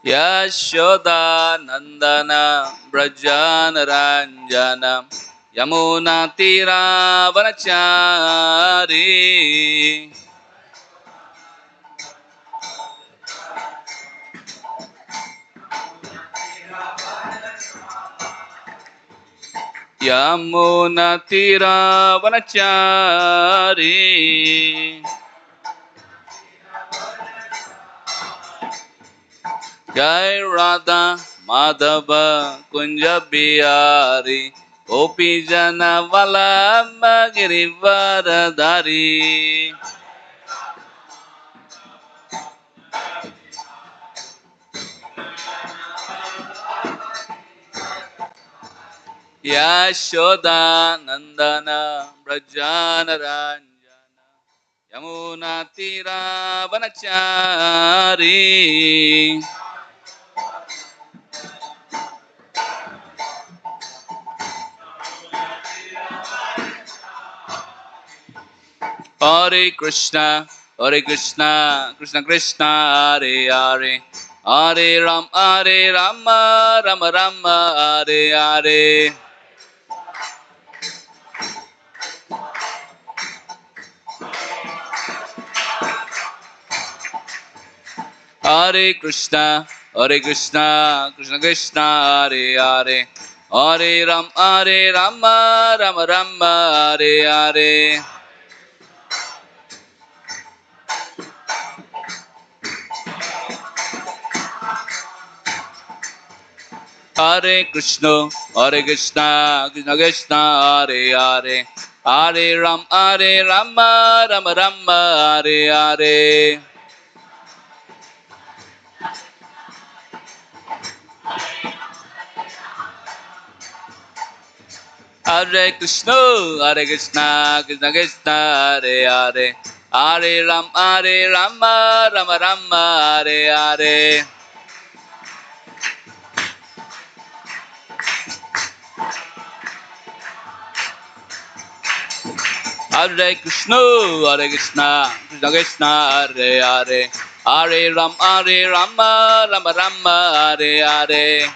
Yashoda Nandana Brajana Ranjana Yamuna Tira Vanachari Yamuna Tira Vanachari Jai Radha Madhava Kunja Bihari Gopi Jana Vallabha Girivardhari Yashoda Nandana Brajana Ranjana Yamuna Tira Vanachari Hare Krishna Krishna Krishna Hare Hare Hare Rama Rama Rama Hare Hare Hare Krishna Krishna Krishna Hare Hare Hare Rama Rama Rama Hare Hare Hare Krishna Krishna Krishna Hare Hare Hare Rama Rama Rama Hare Hare Hare Krishna Krishna Krishna Hare Hare Hare Rama Rama Rama Hare Hare Hare Krishna Krishna Krishna Hare Hare Hare Rama Rama Rama Hare Hare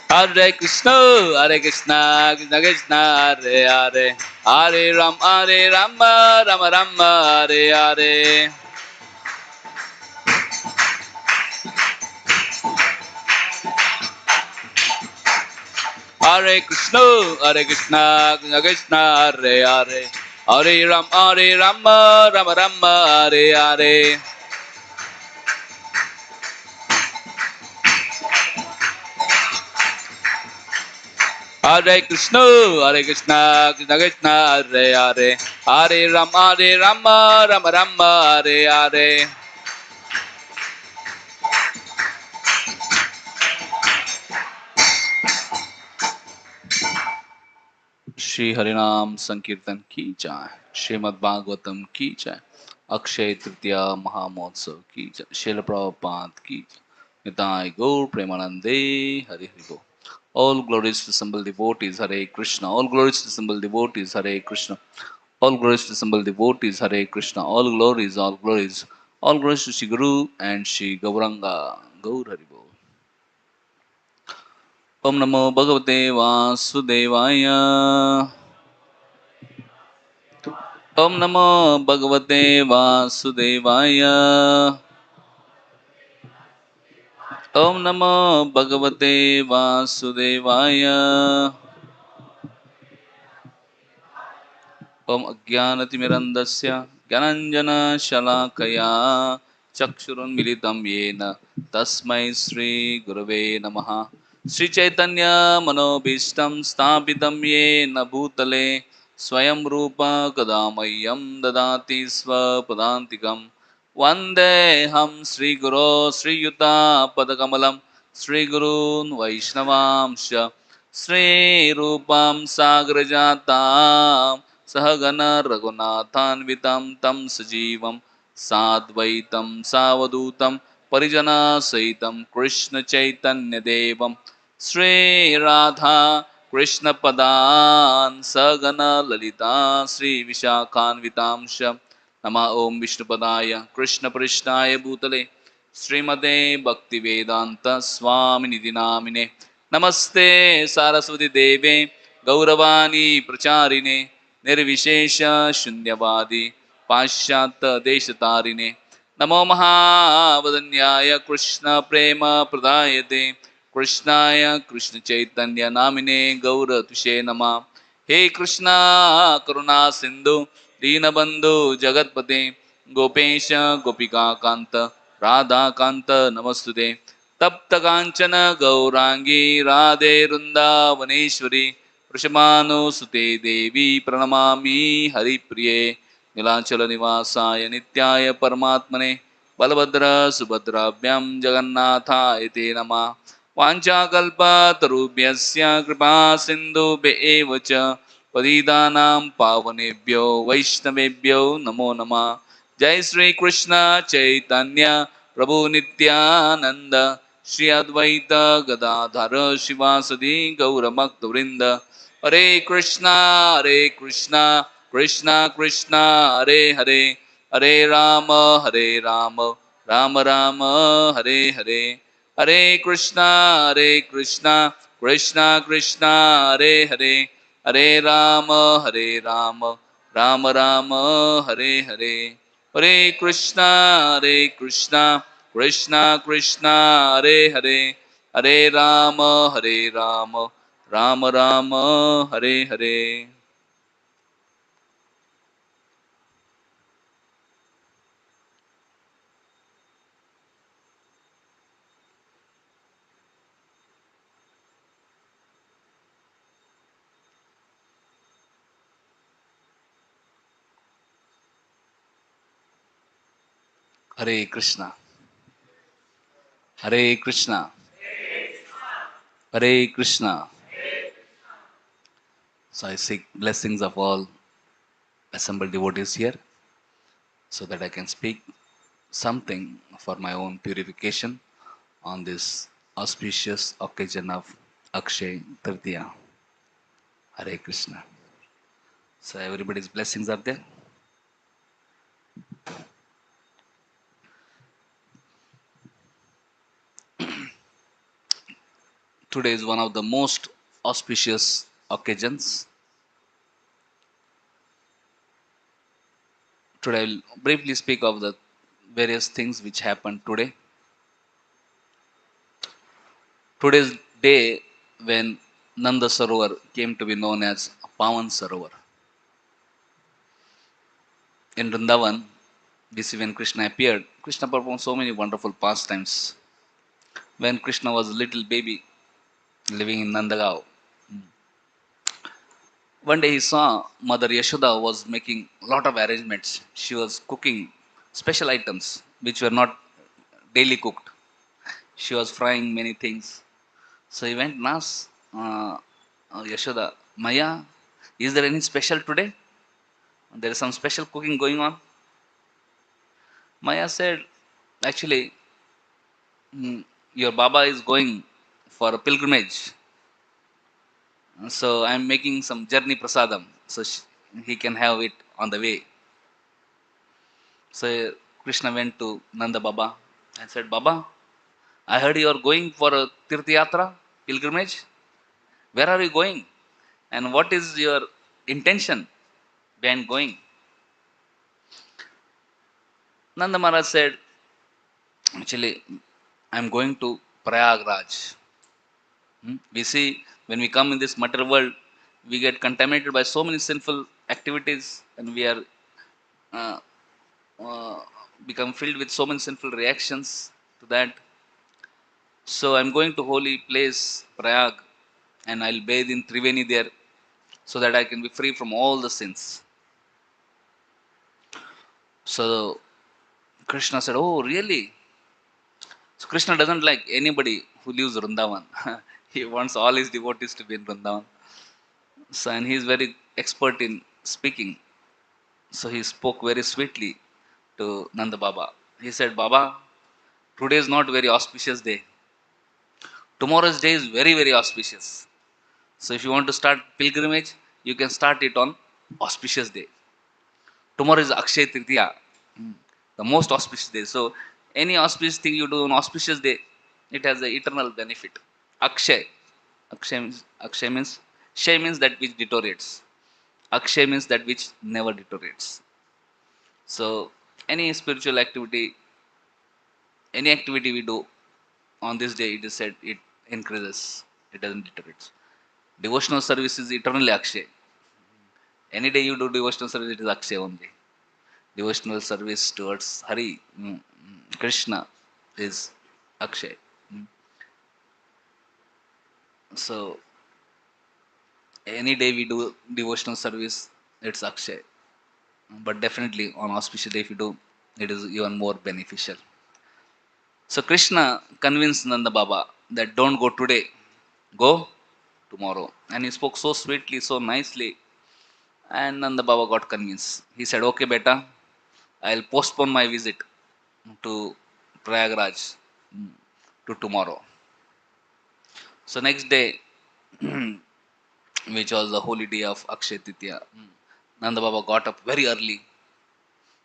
Hare Krishna Krishna Krishna Hare Hare Hare Rama Rama Rama Hare Hare Hare Krishna Krishna Krishna Hare Hare Hare Rama Rama Rama Hare Hare Hare Krishna Krishna Krishna Hare Hare Hare Rama Rama Rama Hare Hare Shri हरिनाम संकीर्तन की जय श्रीमद् भागवतम की जय अक्षय तृतीया महामहोत्सव की जय श्रील प्रभुपाद की जय निताय गौर प्रेमानंदे हरि हरि बोल All glories to assembled devotees Hare Krishna all glories to assembled devotees Hare Krishna all glories to assembled devotees Hare Krishna all glories all glories to Shri Guru and Shri Gauranga Gaur Hari Bol Om Namo Bhagavate Vasudevaya Om Namo Bhagavate Vasudevaya Om Namo Bhagavate Vasudevaya Om Ajnanatimirandasya Gyananjana Shalakaya Chakshurunmilitam Yena Tasmai Sri Gurave Namaha Sri Chaitanya Manobishtam Sthapitam Yena Bhutale Swayam Rupa Kadamayam Dadati Swapadantikam Vandeham Sri Guru Sri Yuta Padakamalam Sri Gurun Vaishnavamsha Sri Rupam Sagrajatam सहगण रघुनाथान्वितं तं सजीवं साद्वैतं सावधूतं परिजनसहितं कृष्णचैतन्यदेवं श्रीराधा कृष्णपदान् सगण ललिता श्रीविशाखान्वितांश नमः ओं विष्णुपदाय कृष्णपृष्ठाय भूतले श्रीमते भक्तिवेदांत स्वामिनिधि नामिने नमस्ते सारस्वती देवे गौरवाणी प्रचारिणे निर्विशेष शून्यवादी पाश्चात्य देशतारिणे नमो महावदन्याय कृष्ण प्रेम प्रदायते कृष्णाय कृष्ण चैतन्य नामिने गौरतुषे नमः हे कृष्णा करुणा सिंधु दीनबंधु जगतपते गोपेश गोपिका कांत राधा कांत नमस्तुते तप्त कांचन गौरांगी राधे वृंदावनेश्वरी वृषभानुसुते देवी प्रणमामि हरिप्रिये नीलाचल निवासाय नित्याय परमात्मने बलभद्र सुभद्राभ्यां जगन्नाथाय ते नमः वाञ्छाकल्पतरुभ्यस्य कृपा सिन्धुभ्येव च पतितानां पावनेभ्यो वैष्णवेभ्यो नमो नमः जय श्री कृष्ण चैतन्य प्रभु नित्यानंद श्री अद्वैत गदाधर शिवासदि गौरभक्तवृंद हरे कृष्णा कृष्णा कृष्णा हरे हरे हरे राम राम राम हरे हरे हरे कृष्णा कृष्णा कृष्णा हरे राम राम राम हरे हरे हरे कृष्णा कृष्णा कृष्णा हरे राम राम राम हरे हरे हरे कृष्णा हरे कृष्णा हरे Krishna So I seek blessings of all assembled devotees here so that I can speak something for my own purification on this auspicious occasion of Akshaya Tritiya. Hare Krishna. So everybody's blessings are there. Today is one of the most auspicious occasions. Today I will briefly speak of the various things which happened today. Today's day when Nanda Sarovar came to be known as Pavan Sarovar. In Vrindavan, we see when Krishna appeared, Krishna performed so many wonderful pastimes. When Krishna was a little baby living in Nandagaon, one day he saw Mother Yashoda was making a lot of arrangements. She was cooking special items which were not daily cooked. She was frying many things. So he went and asked Yashoda, Maya, is there any special today? There is some special cooking going on. Maya said, actually, your Baba is going for a pilgrimage. So I'm making some journey prasadam. So he can have it on the way. So Krishna went to Nanda Baba and said, Baba, I heard you are going for a Tirth Yatra, pilgrimage. Where are you going? And what is your intention behind going? Nanda Maharaj said, actually, I'm going to Prayagraj. We see when we come in this material world, we get contaminated by so many sinful activities and we are uh, uh, become filled with so many sinful reactions to that. So I'm going to holy place, Prayag, and I'll bathe in Triveni there so that I can be free from all the sins. So Krishna said, oh, really? So Krishna doesn't like anybody who leaves Vrindavan. He wants all his devotees to be in Vrindavan. So, and he is very expert in speaking. So he spoke very sweetly to Nanda Baba. He said, Baba, today is not very auspicious day. Tomorrow's day is very, very auspicious. So if you want to start pilgrimage, you can start it on auspicious day. Tomorrow is Akshaya Tritiya, the most auspicious day. So any auspicious thing you do on auspicious day, it has an eternal benefit. Akshay. Shay means that which deteriorates. Akshay means that which never deteriorates. So any spiritual activity, any activity we do on this day, it is said it increases. It doesn't deteriorate. Devotional service is eternally Akshay. Any day you do devotional service, it is Akshay only. Devotional service towards Hari, Krishna is Akshay. Mm. So any day we do devotional service, it's Akshay. But definitely on auspicious day, if you do, it is even more beneficial. So Krishna convinced Nanda Baba that don't go today, go tomorrow. And he spoke so sweetly, so nicely. And Nanda Baba got convinced. He said, okay, beta, I'll postpone my visit to Prayagraj to tomorrow. So next day, which was the holy day of Akshaya Tritiya, Nanda Baba got up very early,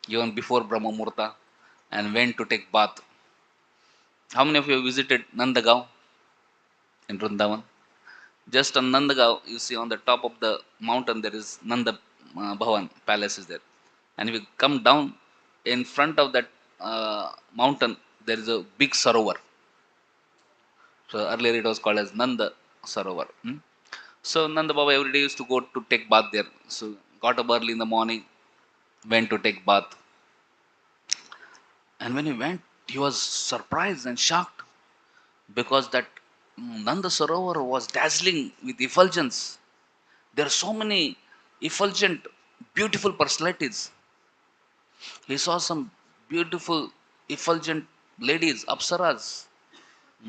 even before Brahma Murta, and went to take bath. How many of you have visited Nandagaon in Vrindavan? Just on Nandagaon, you see on the top of the mountain there is Nanda Bhavan palace is there, and if you come down in front of that mountain, there is a big sarovar. So earlier it was called as Nanda Sarovar. So Nanda Baba every day used to go to take bath there. So got up early in the morning, went to take bath, and when he went, he was surprised and shocked because that Nanda Sarovar was dazzling with effulgence. There are so many effulgent, beautiful personalities. He saw some beautiful, effulgent ladies, apsaras,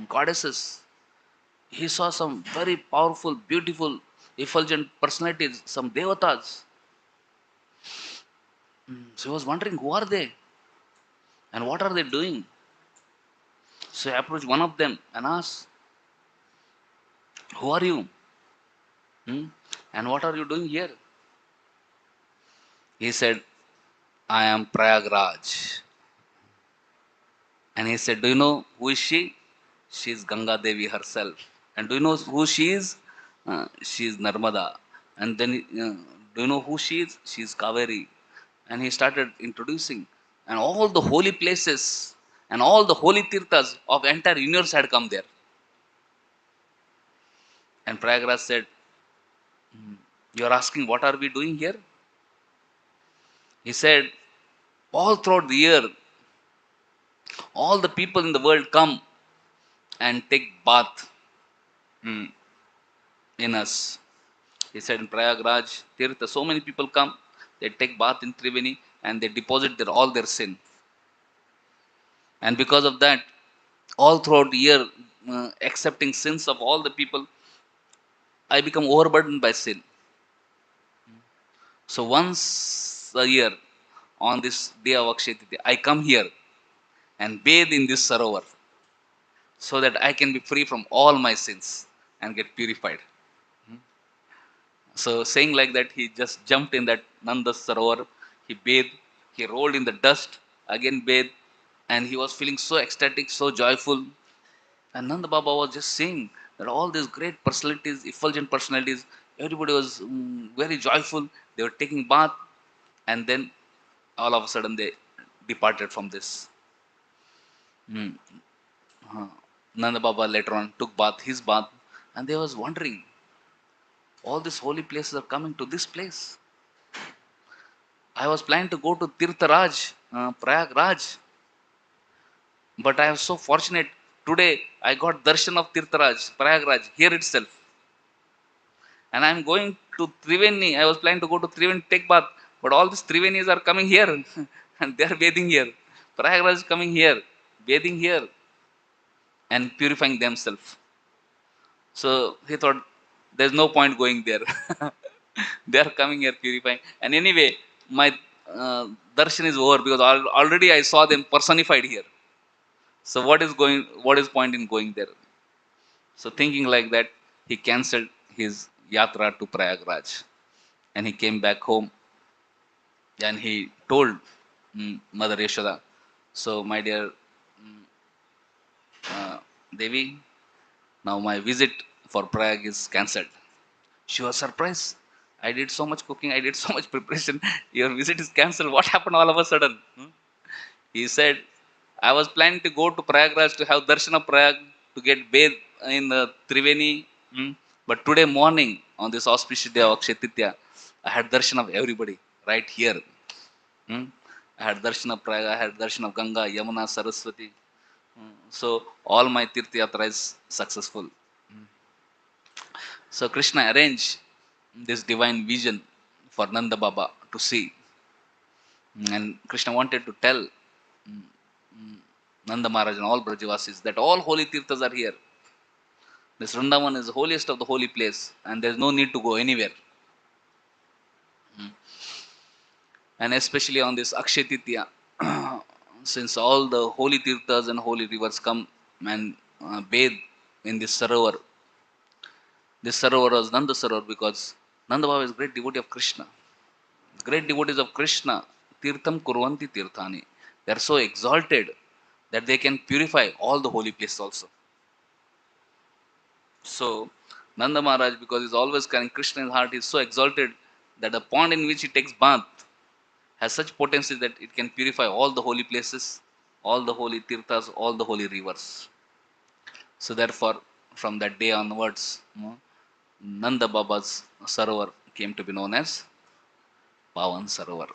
goddesses. He saw some very powerful, beautiful, effulgent personalities, some devatas. So he was wondering, who are they and what are they doing? So he approached one of them and asked, who are you? Hmm? And what are you doing here? He said, I am Prayagraj. And he said, do you know who is she? She is Ganga Devi herself. And do you know who she is? She is Narmada. And then, do you know who she is? She is Kaveri. And he started introducing. And all the holy places and all the holy tirthas of entire universe had come there. And Prayagraj said, you are asking what are we doing here? He said, all throughout the year, all the people in the world come and take bath in us. He said in Prayagraj, Tirtha, so many people come, they take bath in Triveni and they deposit all their sin. And because of that, all throughout the year, accepting sins of all the people, I become overburdened by sin. So once a year, on this day of Akshaya Tritiya, I come here and bathe in this sarovar so that I can be free from all my sins and get purified. So saying like that, he just jumped in that Nanda Sarovar, he bathed, he rolled in the dust, again bathed, and he was feeling so ecstatic, so joyful. And Nanda Baba was just saying that all these great personalities, effulgent personalities, everybody was very joyful. They were taking bath, and then all of a sudden they departed from this. Mm. Nanda Baba later on took bath, his bath, and they was wondering, all these holy places are coming to this place. I was planning to go to Tirtharaj, Prayagraj, but I was so fortunate. Today I got darshan of Tirtharaj, Prayagraj, here itself. And I'm going to Triveni. I was planning to go to Triveni to take bath, but all these Trivenis are coming here and they are bathing here. Prayagraj is coming here, bathing here and purifying themselves. So he thought there's no point going there. They are coming here purifying. And anyway, my darshan is over because already I saw them personified here. So what is point in going there? So thinking like that, he cancelled his yatra to Prayagraj and he came back home and he told Mother Yashoda, so my dear uh, Devi, now my visit for Prayag is cancelled. She was surprised. I did so much cooking, I did so much preparation. Your visit is cancelled. What happened all of a sudden? He said, I was planning to go to Prayagraj to have darshan of Prayag to get bathed in the Triveni. But today morning, on this auspicious day of Akshaya Tritiya, I had darshan of everybody right here. Hmm. I had darshan of Prayag, I had darshan of Ganga, Yamuna, Saraswati. So all my Tirtha Yatra is successful. So Krishna arranged this divine vision for Nanda Baba to see. And Krishna wanted to tell Nanda Maharaj and all Brajavasis that all holy Tirthas are here. This Vrindavan is the holiest of the holy place and there is no need to go anywhere. And especially on this Akshaya Tritiya, since all the holy Tirthas and holy rivers come and bathe in this Sarovar. This Sarovar was Nanda Sarovar because Nanda Baba is great devotee of Krishna. Great devotees of Krishna, Tirtham Kurvanti Tirthani. They are so exalted that they can purify all the holy places also. So, Nanda Maharaj, because he's always carrying Krishna in his heart, is so exalted that the pond in which he takes bath has such potency that it can purify all the holy places, all the holy tirthas, all the holy rivers. So, therefore, from that day onwards, Nanda Baba's Sarovar came to be known as Pavan Sarovar.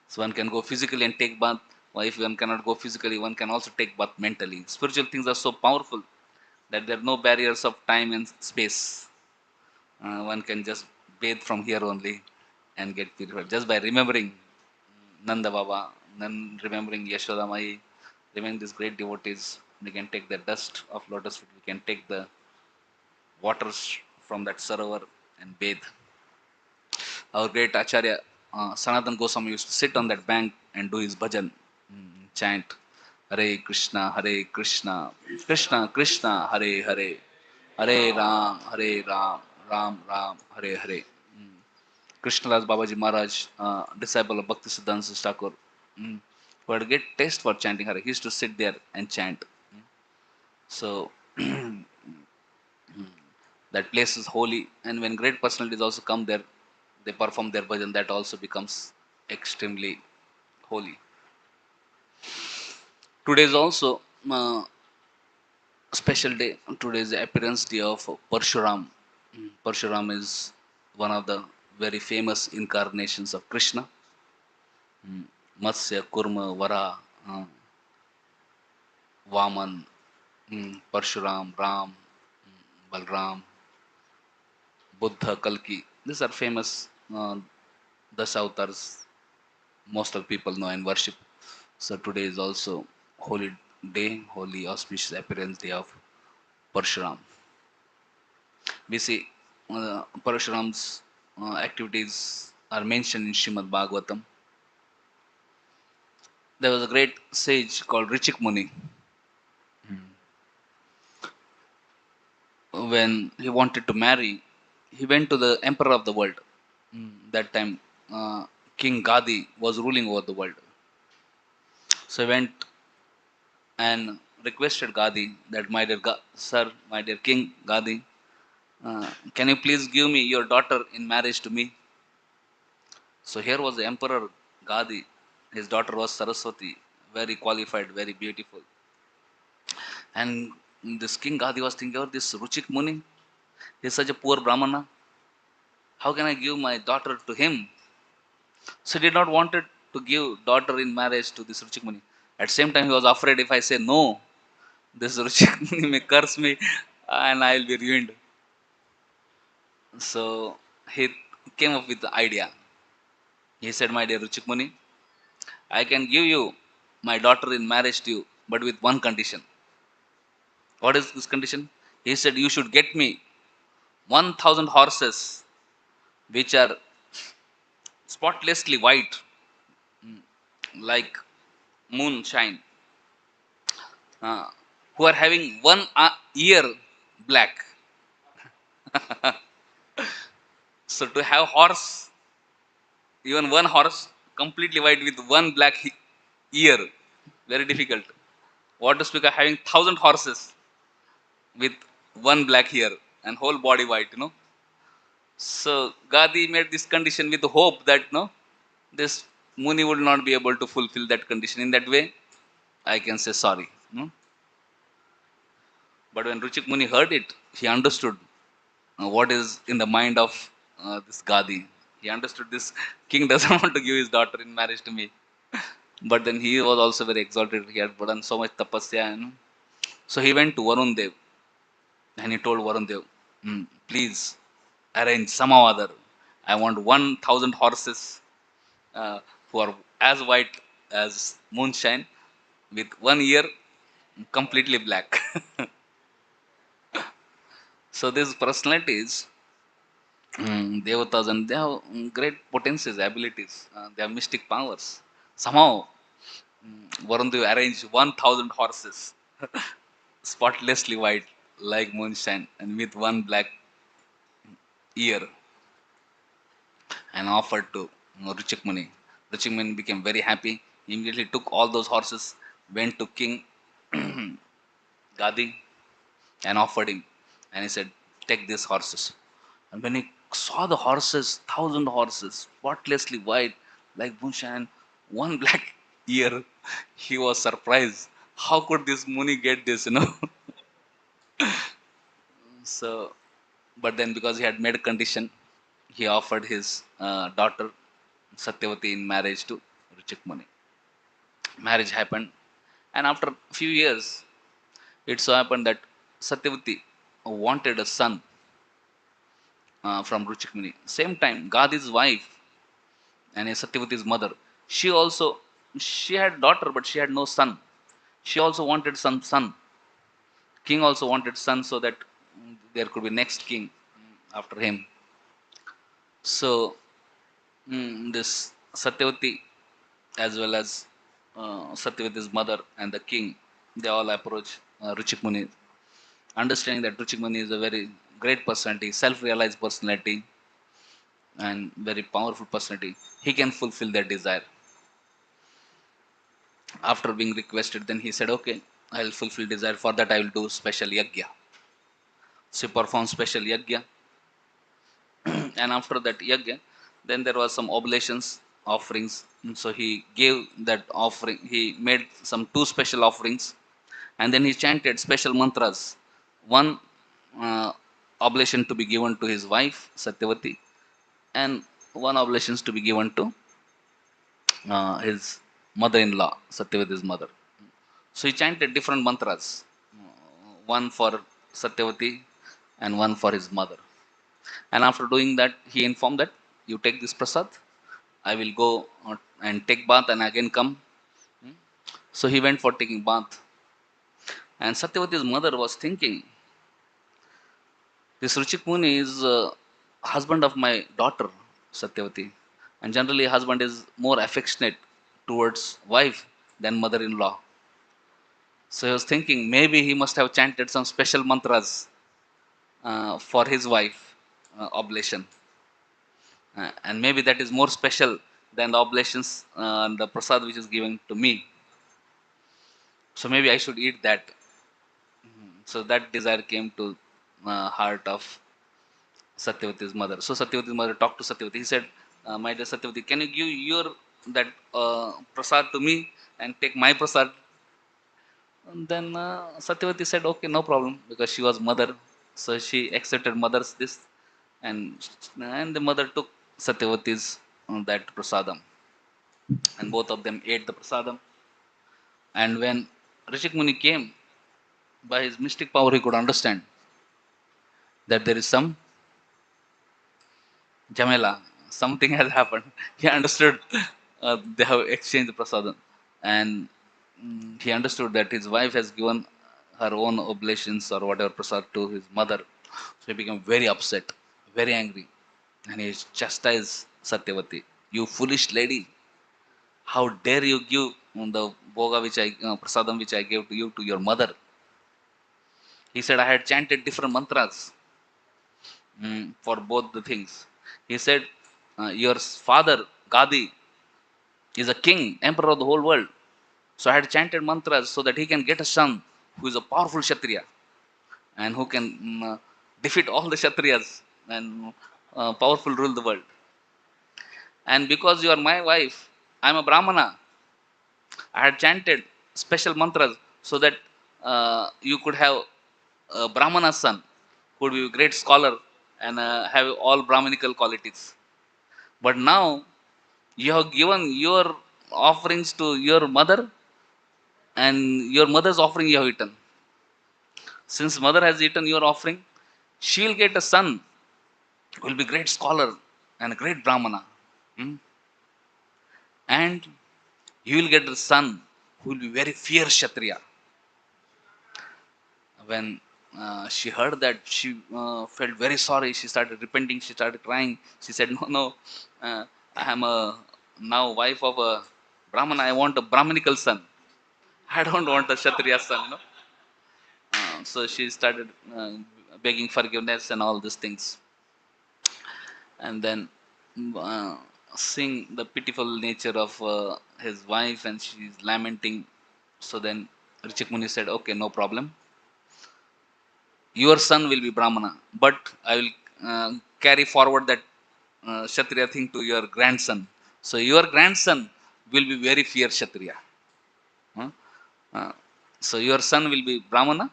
So one can go physically and take bath. Or if one cannot go physically, one can also take bath mentally. Spiritual things are so powerful that there are no barriers of time and space. One can just bathe from here only and get purified just by remembering Nanda Baba, then remembering Yashoda Mai, remembering these great devotees. We can take the dust of lotus feet, we can take the waters from that sarovar and bathe. Our great Acharya Sanatan Goswami used to sit on that bank and do his bhajan, chant Hare Krishna, Krishna Krishna, Hare Hare, Hare Ram, Ram Ram, Hare Hare. Krishnadas Babaji Maharaj, disciple of Bhakti Siddhanta Thakur, who had a great taste for chanting Hare. He used to sit there and chant. So that place is holy, and when great personalities also come there, they perform their bhajan, that also becomes extremely holy. Today is also special day. Today is the appearance day of Parshuram. Parshuram is one of the very famous incarnations of Krishna. Matsya, Kurma, Vara, Vaman, Parshuram, Ram, Balram, Buddha, Kalki. These are famous Dasavatars most of people know and worship. So today is also holy day, holy auspicious appearance day of Parshuram. We see Parashuram's activities are mentioned in Srimad Bhagavatam. There was a great sage called Richik Muni. When he wanted to marry, he went to the emperor of the world. That time, King Gadi was ruling over the world. So he went and requested Gadi that, my dear sir, my dear King Gadi, can you please give me your daughter in marriage to me? So here was the Emperor Gadi. His daughter was Saraswati, very qualified, very beautiful. And this King Gadi was thinking, oh, this Ruchik Muni, he is such a poor Brahmana. How can I give my daughter to him? So he did not want to give daughter in marriage to this Ruchik Muni. At the same time, he was afraid if I say no, this Ruchik Muni may curse me and I will be ruined. So he came up with the idea. He said, my dear Ruchik Muni, I can give you my daughter in marriage to you, but with one condition. What is this condition? He said, you should get me 1,000 horses which are spotlessly white, like moonshine, uh, who are having one ear black. So to have horse, even one horse completely white with one black ear, very difficult. What to speak of having 1,000 horses with one black ear and whole body white, So Gadi made this condition with the hope that this Muni would not be able to fulfill that condition. In that way, I can say sorry. But when Ruchik Muni heard it, he understood what is in the mind of this Gadi. He understood this king doesn't want to give his daughter in marriage to me. But then he was also very exalted. He had done so much tapasya. So he went to Varun Dev and he told Varun Dev, please arrange somehow or other. I want 1,000 horses who are as white as moonshine with one ear completely black. So these personalities, devatas, and they have great potencies, abilities. They have mystic powers. Somehow, Varun Dev arranged 1,000 horses, spotlessly white like moonshine, and with one black ear, and offered to Ruchik Muni. Ruchik Muni became very happy. He immediately took all those horses, went to King Gadi, and offered him. And he said, take these horses. And when he saw the horses, 1,000 horses, spotlessly white, like moonshine, one black ear, he was surprised. How could this Muni get this? So, but then because he had made a condition, he offered his daughter Satyavati in marriage to Ruchik Muni. Marriage happened, and after a few years, it so happened that Satyavati wanted a son from Ruchik Muni. Same time, Gadi's wife and Satyavati's mother, she also she had daughter, but she had no son. She also wanted some son. King also wanted son so that there could be next king after him. So this Satyavati as well as Satyavati's mother and the king, they all approach Ruchik Muni, understanding that Ruchik Muni is a very great personality, self-realized personality, and very powerful personality. He can fulfill their desire. After being requested, then he said, "Okay, I'll fulfill desire. For that, I will do special yajna." So he performed special yajna, and after that yajna, then there was some oblations, offerings. So he gave that offering. He made some two special offerings, and then he chanted special mantras. One oblation to be given to his wife Satyavati, and one oblations to be given to his mother-in-law Satyavati's mother. So he chanted different mantras, one for Satyavati and one for his mother. And after doing that, he informed that you take this prasad, I will go and take bath and again come. So he went for taking bath. And Satyavati's mother was thinking, this Ruchik Muni is husband of my daughter, Satyavati. And generally, husband is more affectionate towards wife than mother-in-law. So he was thinking maybe he must have chanted some special mantras for his wife oblation, and maybe that is more special than the oblations and the prasad which is given to me. So maybe I should eat that. So that desire came to heart of Satyavati's mother. So Satyavati's mother talked to Satyavati. He said, "My dear Satyavati, can you give your that prasad to me and take my prasad?" And then Satyavati said, "Okay, no problem," because she was mother, so she accepted mother's this, and the mother took Satyavati's that prasadam, and both of them ate the prasadam. And when Rishik Muni came, by his mystic power, he could understand that there is some Jamela, something has happened. He understood they have exchanged the prasadam, and he understood that his wife has given her own oblations or whatever prasad to his mother. So he became very upset, very angry. and he chastised Satyavati. You foolish lady, how dare you give the bhoga which prasadam which I gave to you to your mother? He said, I had chanted different mantras for both the things. He said, your father, Gadi, is a king, emperor of the whole world. So I had chanted mantras so that he can get a son who is a powerful Kshatriya and who can defeat all the Kshatriyas and powerful rule the world. And because you are my wife, I am a Brahmana. I had chanted special mantras so that you could have a Brahmana son who would be a great scholar and have all Brahminical qualities. But now you have given your offerings to your mother, and your mother's offering you have eaten. Since mother has eaten your offering, she will get a son who will be great scholar and a great Brahmana. Hmm? And you will get a son who will be very fierce Kshatriya. When she heard that, she felt very sorry. She started repenting. She started crying. She said, "No, no, I am a now wife of a Brahmana. I want a Brahminical son. I don't want a Kshatriya son." So she started begging forgiveness and all these things, and then uh, seeing the pitiful nature of his wife, and she's lamenting. So then Richik Muni said, "Okay, no problem. Your son will be Brahmana, but I will carry forward that Kshatriya thing to your grandson. So your grandson will be very fierce Kshatriya. Huh? Uh, so your son will be Brahmana,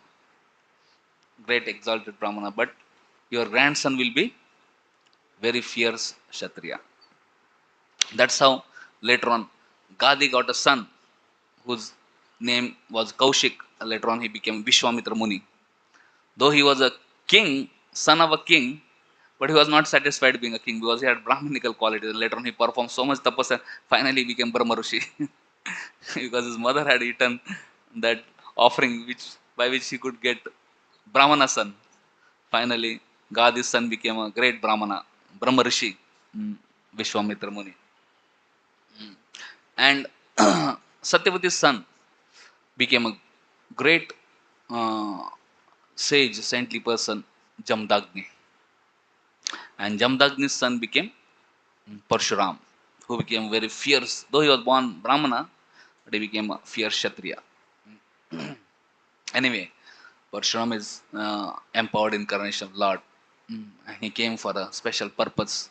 great exalted Brahmana, but your grandson will be very fierce Kshatriya." That's how later on Gadi got a son whose name was Kaushik. Later on he became Vishwamitra Muni. Though he was a king, son of a king, but he was not satisfied being a king because he had Brahminical qualities. Later on he performed so much tapasya, finally he became Brahma Rishi because his mother had eaten that offering by which he could get Brahmana son. Finally, Gadi's son became a great Brahmana, Brahma Rishi, Vishwamitra Muni. And Satyavati's son became a great uh, sage, saintly person, Jamdagni. And Jamdagni's son became Parshuram, who became very fierce. Though he was born Brahmana, but he became a fierce Kshatriya. Anyway, Parshuram is empowered incarnation of Lord. And he came for a special purpose.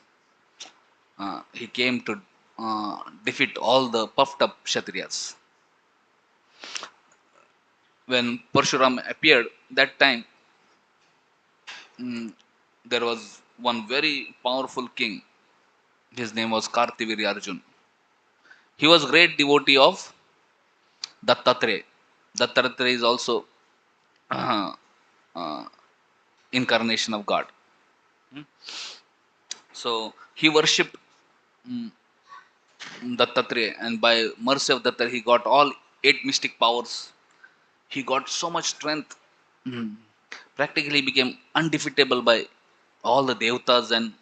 He came to defeat all the puffed up Kshatriyas. When Parshuram appeared, that time mm, there was one very powerful king. His name was Kartiviri Arjun. He was great devotee of Dattatreya. Dattatreya is also uh, uh, incarnation of God. So he worshipped mm, Dattatreya, and by mercy of Dattatreya, he got all 8 mystic powers. He got so much strength. Mm. Practically became undefeatable by all the devatas and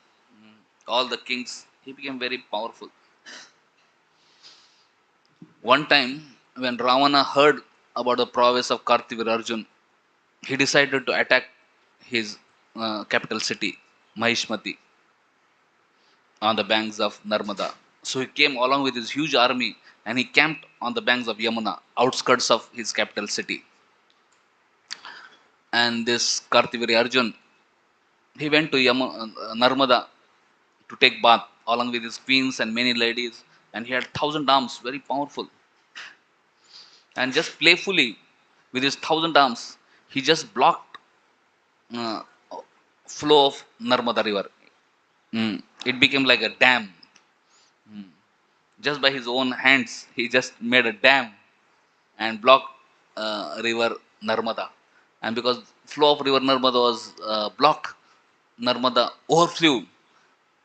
all the kings. He became very powerful. One time, when Ravana heard about the prowess of Kartivir Arjun, he decided to attack his capital city, Mahishmati, on the banks of Narmada. So he came along with his huge army and he camped on the banks of Yamuna, outskirts of his capital city. And this Kartiviri Arjun, he went to Narmada to take bath along with his queens and many ladies, and he had 1,000 arms, very powerful. And just playfully, with his 1,000 arms, he just blocked uh, flow of Narmada river. It became like a dam. Just by his own hands, he just made a dam and blocked river Narmada. And because flow of river Narmada was blocked, Narmada overflew,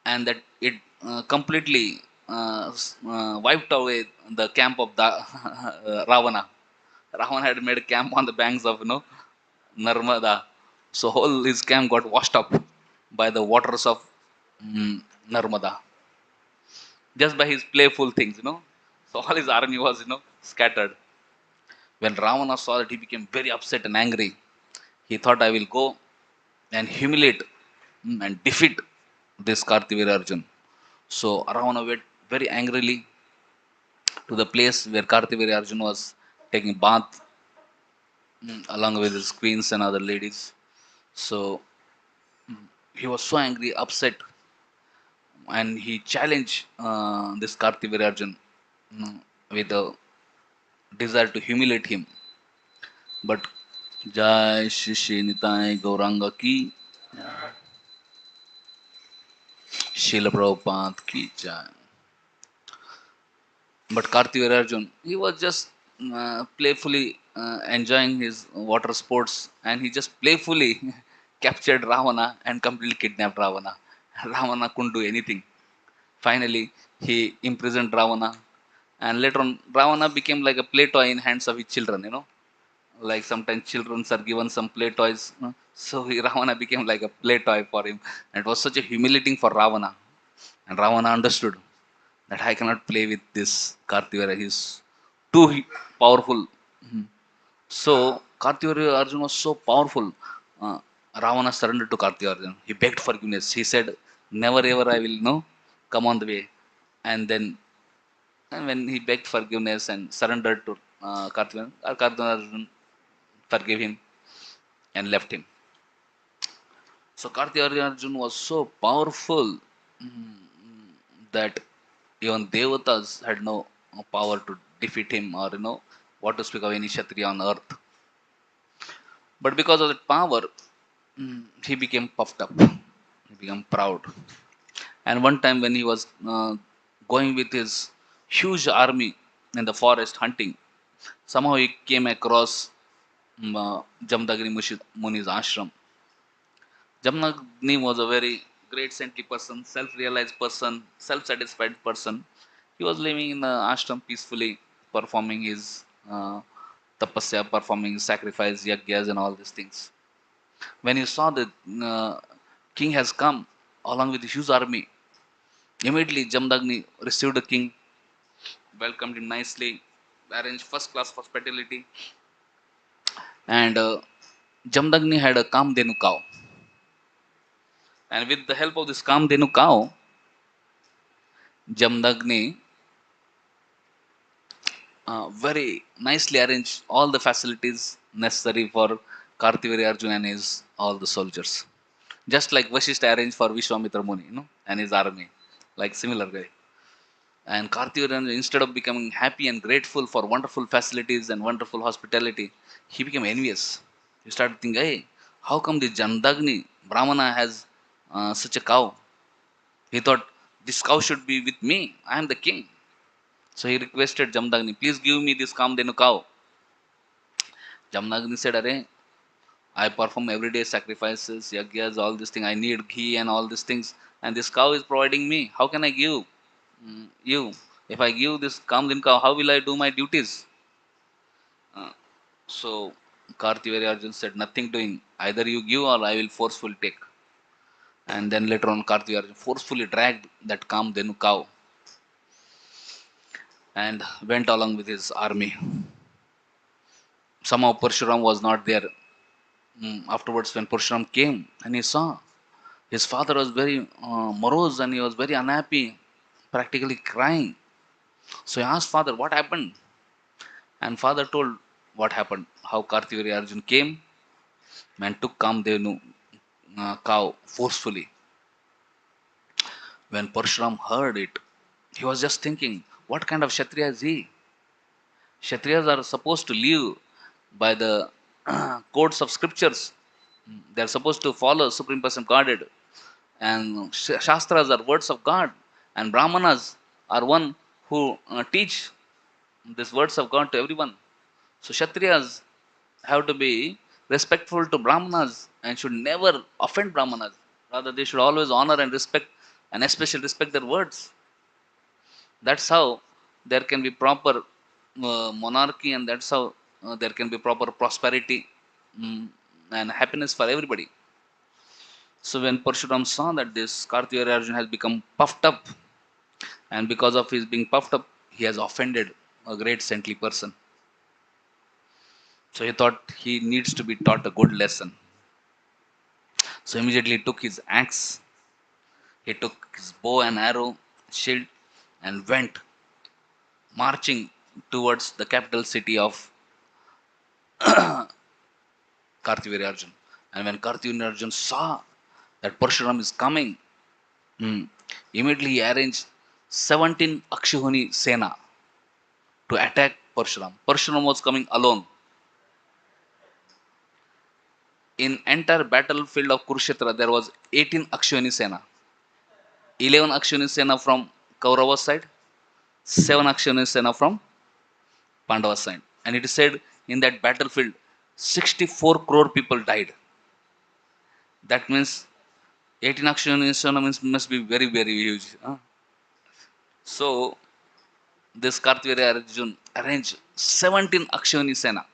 and that it completely wiped away the camp of the Ravana. Ravana had made a camp on the banks of Narmada, so whole his camp got washed up by the waters of Narmada, just by his playful things, So all his army was, scattered. When Ravana saw that, he became very upset and angry. He thought, I will go and humiliate and defeat this Kartivir Arjun. So Ravana went very angrily to the place where Kartivir Arjun was taking bath along with his queens and other ladies. So he was so angry, upset, and he challenged this Kartivir Arjun with a desire to humiliate him. But Jai Shri Shri Nitai Gauranga ki, Srila Prabhupada ki Jai. But Kartivir Arjun, he was just playfully enjoying his water sports, and he just playfully captured Ravana and completely kidnapped Ravana. Ravana couldn't do anything. Finally, he imprisoned Ravana, and later on, Ravana became like a play toy in hands of his children. Like sometimes children are given some play toys. So Ravana became like a play toy for him. And it was such a humiliating for Ravana. And Ravana understood that I cannot play with this Kartivara. He's too powerful. Mhm. So Kartivara Arjun was so powerful. Uh, Ravana surrendered to Kartivara Arjun. He begged forgiveness. He said, never ever I will come on the way. And then and when he begged forgiveness and surrendered to Kartivara Arjun forgave him and left him. So Karthi Arjun was so powerful that even Devatas had no power to defeat him, or what to speak of any Kshatriya on earth. But because of that power, he became puffed up. He became proud. And one time when he was going with his huge army in the forest hunting, somehow he came across Jamdagni Muni's ashram. Jamnagni was a very great saintly person, self-realized person, self-satisfied person. He was living in the ashram peacefully, performing his tapasya, performing his sacrifice, yagyas, and all these things. When he saw that king has come along with his huge army, immediately Jamdagni received the king, welcomed him nicely, arranged first-class hospitality, and Jamdagni had a Kamdenu cow. And with the help of this Kamdenu cow, Jamdagni very nicely arranged all the facilities necessary for Kartiviri Arjun and his all the soldiers. Just like Vashishta arranged for Vishwamitra Muni, and his army, like similar way. And Kartiviri Arjun, instead of becoming happy and grateful for wonderful facilities and wonderful hospitality, he became envious. He started thinking, hey, how come the Jandagni Brahmana has such a cow? He thought this cow should be with me. I am the king. So he requested Jamdagni, please give me this Kamdenu cow. Jamnagni said, Arey, I perform everyday sacrifices, yagyas, all these things. I need ghee and all these things. And this cow is providing me. How can I give you? If I give this Kamdin cow, how will I do my duties? Uh, so Kartiveri Arjun said, nothing doing. Either you give or I will forcefully take. And then later on, Kartiveri Arjun forcefully dragged that Kamdenu cow and went along with his army. Somehow Parshuram was not there. Afterwards, when Parshuram came and he saw his father was very morose and he was very unhappy, practically crying. So he asked father, what happened? And father told what happened, how Kartiviri Arjun came and took Kamdenu cow forcefully. When Parshuram heard it, he was just thinking, what kind of Kshatriya is he? Kshatriyas are supposed to live by the codes of scriptures. They are supposed to follow Supreme Person Godhead. And Shastras are words of God. And Brahmanas are one who teach these words of God to everyone. So Kshatriyas have to be respectful to Brahmanas and should never offend Brahmanas. Rather, they should always honor and respect, and especially respect their words. That's how there can be proper monarchy, and that's how there can be proper prosperity, mm, and happiness for everybody. So when Parshuram saw that this Kartikeya Arjuna has become puffed up, and because of his being puffed up, he has offended a great saintly person. So he thought he needs to be taught a good lesson. So immediately he took his axe, he took his bow and arrow, shield, and went marching towards the capital city of Kartikeya Arjuna. And when Kartikeya Arjuna saw that Parshuram is coming, immediately he arranged 17 Akshihuni Sena to attack Parshuram. Parshuram was coming alone. In entire battlefield of Kurukshetra, there was 18 Akshihuni Sena. 11 Akshihuni Sena from Kaurava side, 7 Akshihuni Sena from Pandava side. And it is said in that battlefield, 64 crore people died. That means 18 Akshihuni Sena must be very, very huge. Huh? So this Kartikeya Arjuna arranged 17 Akshihuni Sena.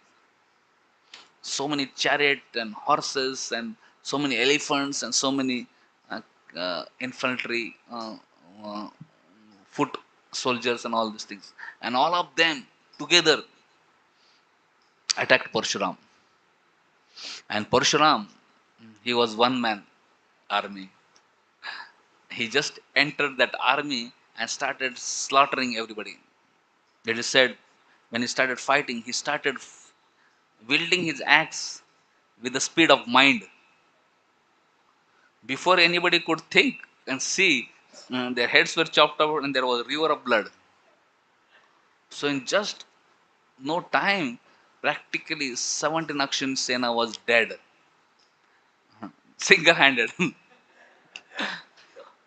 So many chariot and horses and so many elephants and so many infantry, foot soldiers and all these things. And all of them together attacked Parshuram. And Parshuram, he was one man army. He just entered that army and started slaughtering everybody. It is said when he started fighting, he started wielding his axe with the speed of mind. Before anybody could think and see, their heads were chopped off and there was a river of blood. So in just no time, practically 17 Akshin Sena was dead, single-handed.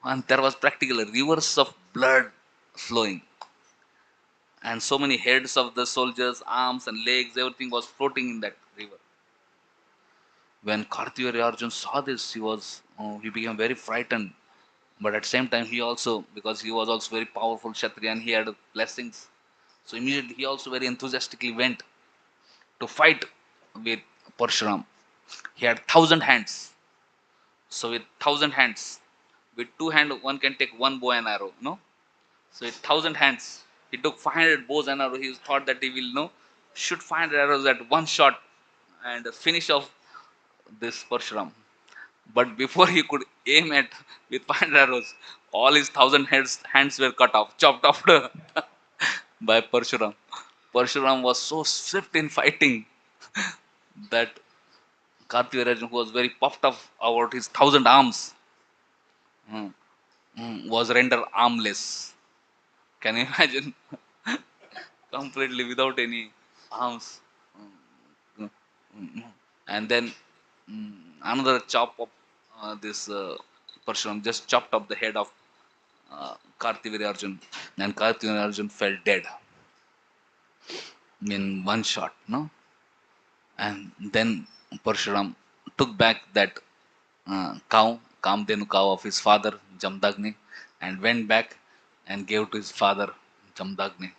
And there was practically rivers of blood flowing. And so many heads of the soldiers, arms and legs, everything was floating in that river. When Kartikeya Arjuna saw this, he became very frightened. But at the same time, he also, because he was also very powerful Kshatriya and he had blessings, so immediately he also very enthusiastically went to fight with Parshuram. He had 1,000 hands. So with 1,000 hands, with two hands, one can take one bow and arrow, no? So with 1,000 hands, he took 500 bows and arrows. He thought that he will, shoot 500 arrows at one shot and finish off this Parshuram. But before he could aim at with 500 arrows, all his 1,000 hands were cut off, chopped off by Parshuram. Parshuram was so swift in fighting that Kartikeya Arjuna, who was very puffed up about his 1,000 arms, was rendered armless. Can you imagine? Completely without any arms. Mm, mm. And then another chop of this Parshuram just chopped off the head of Kartikeya Arjuna, and Kartikeya Arjuna fell dead in one shot, no? And then Parshuram took back that cow, Kamdenu cow of his father, Jamdagni, and went back and gave to his father, Jamdagni,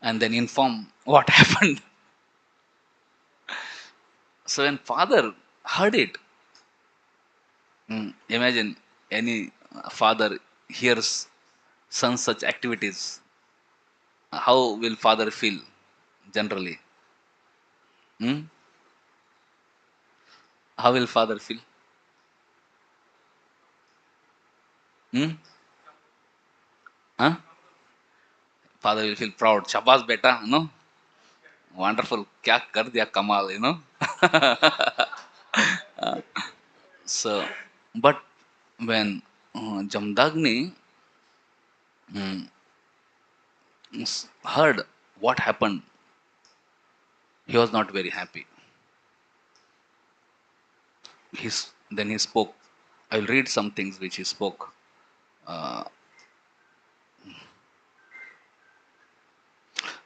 and then informed what happened. So when father heard it, imagine any father hears son such activities, how will father feel generally? Hmm? How will father feel? Hmm? Huh? Father will feel proud. Shabas beta, wonderful. Kya kar diya kamal. So, but when Jamdagni mm, heard what happened, he was not very happy. Then he spoke. I will read some things which he spoke. Uh,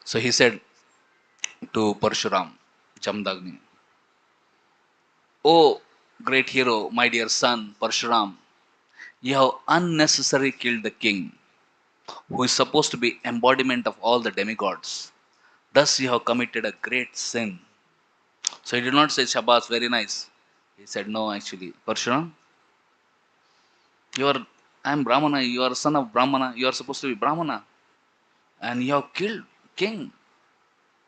so he said to Parshuram, Jamdagni, "Oh, great hero, my dear son, Parshuram, you have unnecessarily killed the king, who is supposed to be embodiment of all the demigods. Thus you have committed a great sin." So he did not say Shabas, very nice. He said, no, actually, Parshuram, you are, I am Brahmana, you are son of Brahmana, you are supposed to be Brahmana, and you have killed king.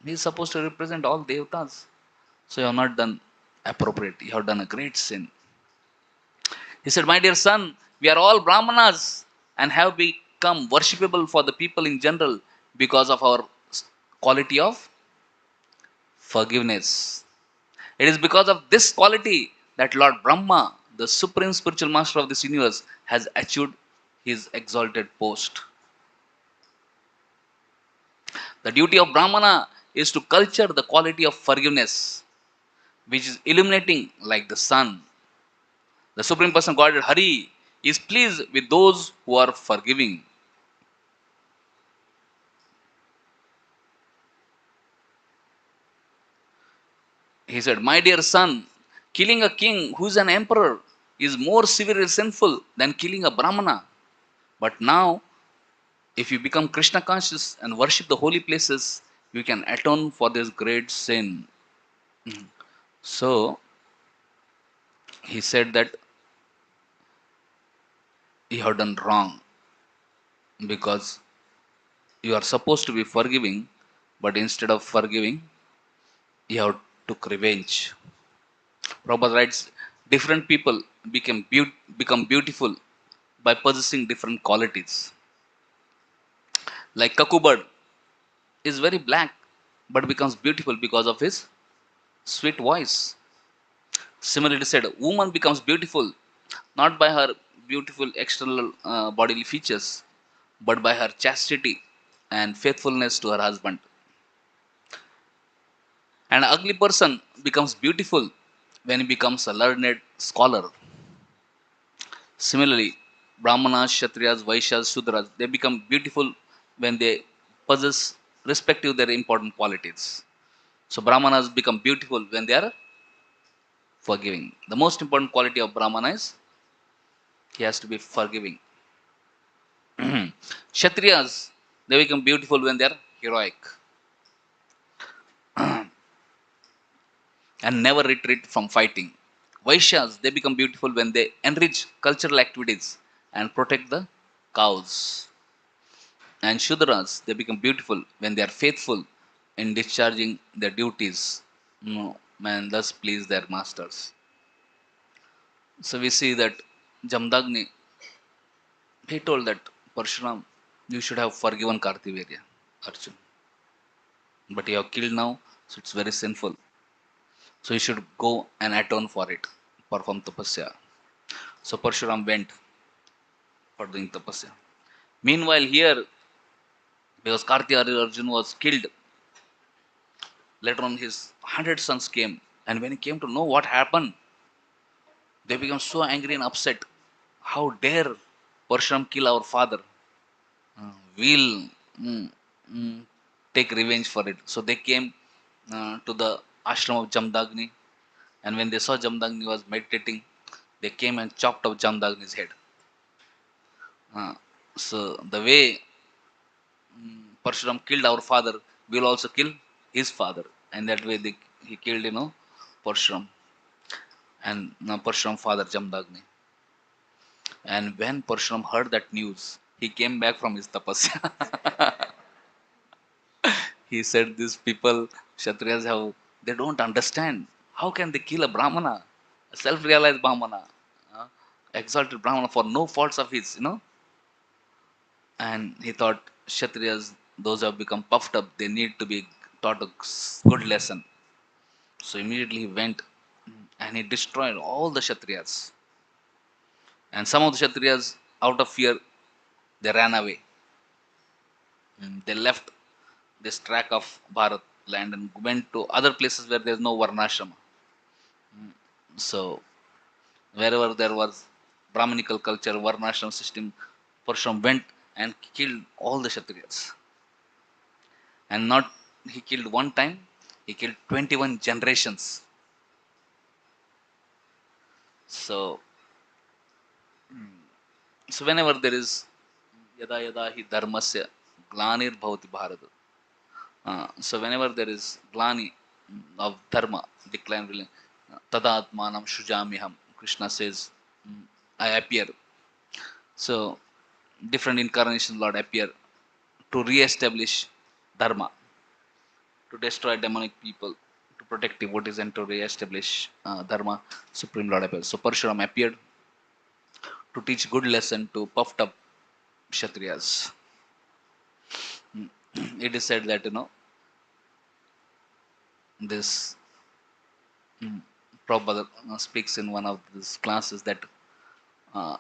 He is supposed to represent all devatas. So you have not done appropriate, you have done a great sin. He said, my dear son, we are all Brahmanas and have become worshipable for the people in general because of our quality of forgiveness. It is because of this quality that Lord Brahma, the supreme spiritual master of this universe, has achieved his exalted post. The duty of Brahmana is to culture the quality of forgiveness, which is illuminating like the sun. The Supreme Person Godhead Hari is pleased with those who are forgiving. He said, my dear son, killing a king who is an emperor is more severely sinful than killing a Brahmana. But now, if you become Krishna conscious and worship the holy places, you can atone for this great sin. So, he said that you have done wrong because you are supposed to be forgiving, but instead of forgiving, you have took revenge. Prabhupada writes, different people become beautiful by possessing different qualities. Like Kakubad is very black but becomes beautiful because of his sweet voice. Similarly said, woman becomes beautiful not by her beautiful external bodily features but by her chastity and faithfulness to her husband. An ugly person becomes beautiful when he becomes a learned scholar. Similarly, Brahmanas, Kshatriyas, Vaishyas, Sudras, they become beautiful when they possess respective their important qualities. So Brahmanas become beautiful when they are forgiving. The most important quality of Brahmana is he has to be forgiving. Kshatriyas, they become beautiful when they are heroic and never retreat from fighting. Vaishyas, they become beautiful when they enrich cultural activities and protect the cows. And Shudras, they become beautiful when they are faithful in discharging their duties, and thus please their masters. So we see that Jamdagni, he told that Parshuram, you should have forgiven Kartivirya, Arjun. But you have killed now, so it's very sinful. So you should go and atone for it, perform tapasya. So Parshuram went for doing tapasya. Meanwhile, here, because Kartivirya Arjun was killed, later on his 100 sons came. And when he came to know what happened, they became so angry and upset. How dare Parshuram kill our father? We'll mm, mm, take revenge for it. So they came to the ashram of Jamdagni, and when they saw Jamdagni was meditating, they came and chopped off Jamdagni's head. Uh, so the way Parshuram killed our father, we'll also kill his father, and that way he killed, Parshuram and Parshuram father Jamdagni. And when Parshuram heard that news, he came back from his tapasya. He said, these people, Kshatriyas, they don't understand. How can they kill a Brahmana, a self-realized Brahmana, uh, exalted Brahmana for no faults of his? And he thought, Kshatriyas, those who have become puffed up, they need to be taught a good lesson. So immediately he went and he destroyed all the Kshatriyas. And some of the Kshatriyas, out of fear, they ran away. They left this track of Bharat land and went to other places where there is no Varnashrama. So wherever there was Brahminical culture, Varnashram system, Parshram went and killed all the Kshatriyas. And not he killed one time, he killed 21 generations. So, so whenever there is yada yada hi dharmasya glanir bhavati bharata. So whenever there is glani of dharma, decline, Tadatmanam Shujamiham. Krishna says, I appear. So, different incarnations, Lord appear to re-establish dharma, to destroy demonic people, to protect devotees, and to re-establish dharma. Supreme Lord appears. So, Parashurama appeared to teach good lesson to puffed up Kshatriyas. It is said that this Prabhupada speaks in one of these classes that uh,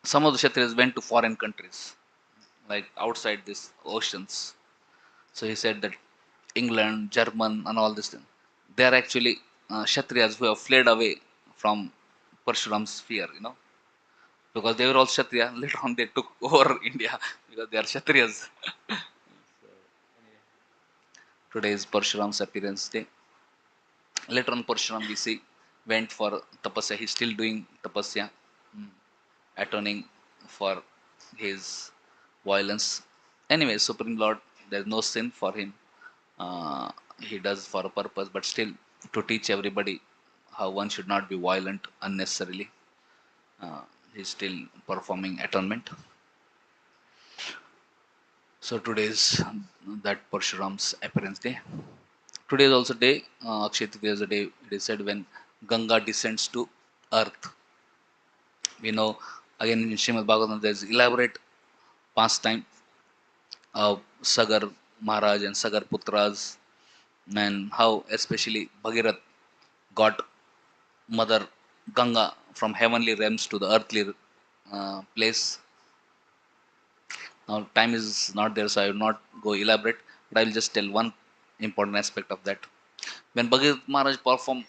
some of the Kshatriyas went to foreign countries, like outside these oceans. So he said that England, German, and all this thing, they are actually Kshatriyas who have fled away from Parshuram's fear, because they were all Kshatriya. Later on, they took over India because they are Kshatriyas. Today is Parshuram's appearance day. Later on, Parshuram we see went for tapasya. He's still doing tapasya, atoning for his violence. Anyway, Supreme Lord, there's no sin for him. Uh, he does for a purpose, but still to teach everybody how one should not be violent unnecessarily. Uh, he's still performing atonement. So today is that Parshuram's appearance day. Today is also day, Akshaya Tritiya is a day, it is said, when Ganga descends to earth. We know, again in Srimad Bhagavatam, there is elaborate pastime of Sagar Maharaj and Sagar Putras, and how especially Bhagirath got Mother Ganga from heavenly realms to the earthly place. Now, time is not there, so I will not go elaborate, but I will just tell one important aspect of that. When Bhagirath Maharaj performed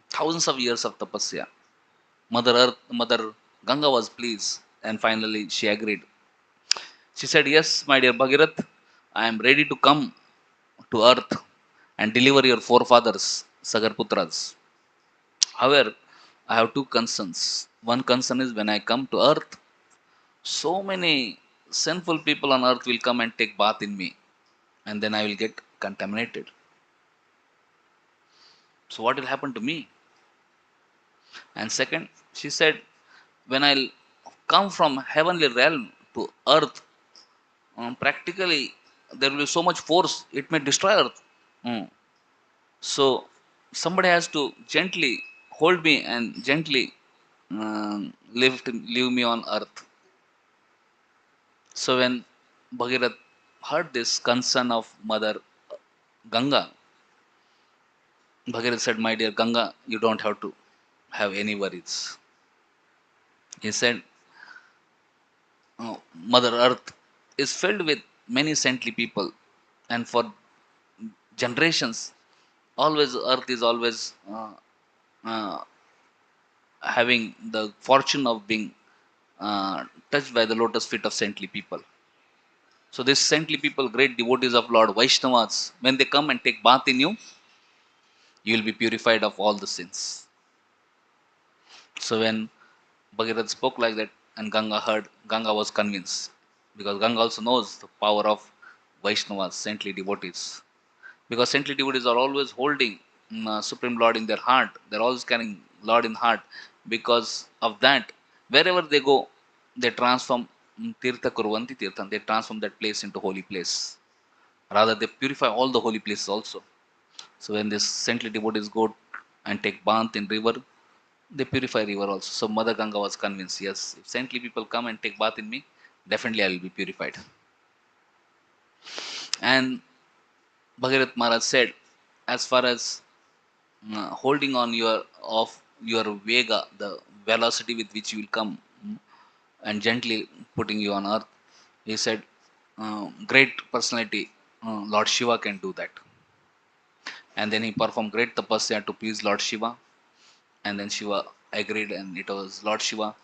thousands of years of tapasya, Mother Earth, Mother Ganga was pleased, and finally she agreed. She said, "Yes, my dear Bhagirath, I am ready to come to earth and deliver your forefathers, Sagarputras. However, I have two concerns. One concern is when I come to earth, so many sinful people on earth will come and take bath in me, and then I will get contaminated. So, what will happen to me? And second, she said, when I'll come from heavenly realm to earth, practically there will be so much force, it may destroy earth. Mm. So, somebody has to gently hold me and gently leave me on earth. So when Bhagirath heard this concern of Mother Ganga, Bhagirath said, "My dear Ganga, you don't have to have any worries." He said, Mother Earth is filled with many saintly people, and for generations, always Earth is always uh, having the fortune of being touched by the lotus feet of saintly people. So these saintly people, great devotees of Lord Vaishnavas, when they come and take bath in you, you will be purified of all the sins. So when Bhagirath spoke like that and Ganga heard, Ganga was convinced, because Ganga also knows the power of Vaishnavas, saintly devotees. Because saintly devotees are always holding Supreme Lord in their heart. They're always carrying Lord in heart. Because of that, wherever they go, they transform Tirtha Kurvanti Tirthan. They transform that place into holy place. Rather, they purify all the holy places also. So when these saintly devotees go and take bath in river, they purify river also. So Mother Ganga was convinced, yes, if saintly people come and take bath in me, definitely I will be purified. And Bhagirath Maharaj said, as far as holding on your vega, the velocity with which you will come, and gently putting you on earth, he said, great personality, Lord Shiva can do that. And then he performed great tapasya to please Lord Shiva, and then Shiva agreed, and it was Lord Shiva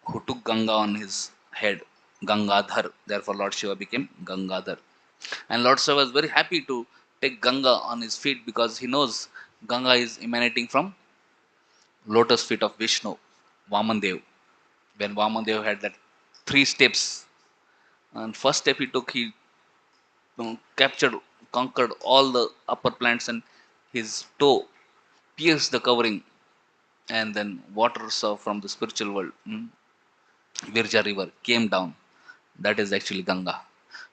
who took Ganga on his head, Gangadhar. Therefore, Lord Shiva became Gangadhar. And Lord Shiva was very happy to take Ganga on his feet because he knows Ganga is emanating from lotus feet of Vishnu, Vamandev. When Vamandev had that three steps, and first step he took, he captured, conquered all the upper planets, and his toe. pierced the covering, and then waters from the spiritual world, Virja river, came down. That is actually Ganga.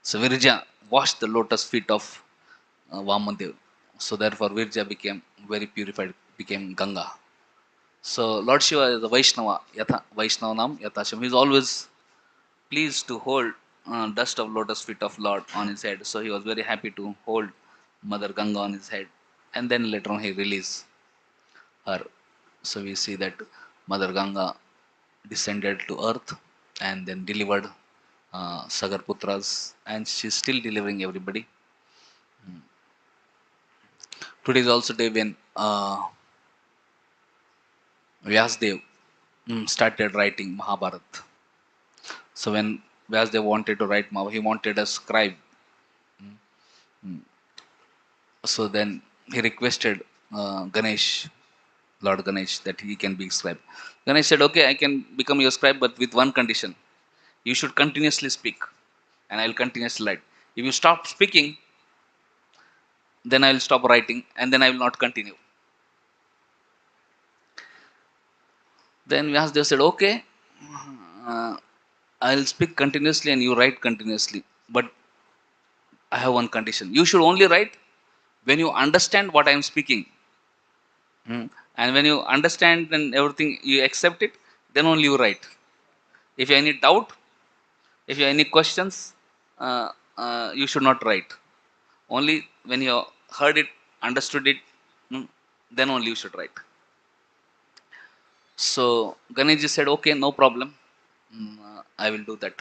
So Virja washed the lotus feet of Vamadev. So therefore Virja became very purified, became Ganga. So Lord Shiva is a Vaishnava, Yatha Vaishnavanam Yathasham. He is always pleased to hold dust of lotus feet of Lord on his head. So he was very happy to hold Mother Ganga on his head. And then later on he released her. So we see that Mother Ganga descended to earth and then delivered Sagar Putras, and she's still delivering everybody. Today is also day when Vyasdev started writing Mahabharata. So when Vyasdev wanted to write Mahabharata, he wanted a scribe. So then he requested Ganesh, Lord Ganesh, that he can be scribe. Ganesh said, "Okay, I can become your scribe, but with one condition: you should continuously speak, and I will continuously write. If you stop speaking, then I will stop writing, and then I will not continue." Then Vyasdev said, "Okay, uh, I'll speak continuously and you write continuously, but I have one condition. You should only write when you understand what I am speaking. And when you understand and everything, you accept it, then only you write. If you have any doubt, if you have any questions, you should not write. Only when you heard it, understood it, then only you should write." So Ganeshji said, "Okay, no problem. I will do that."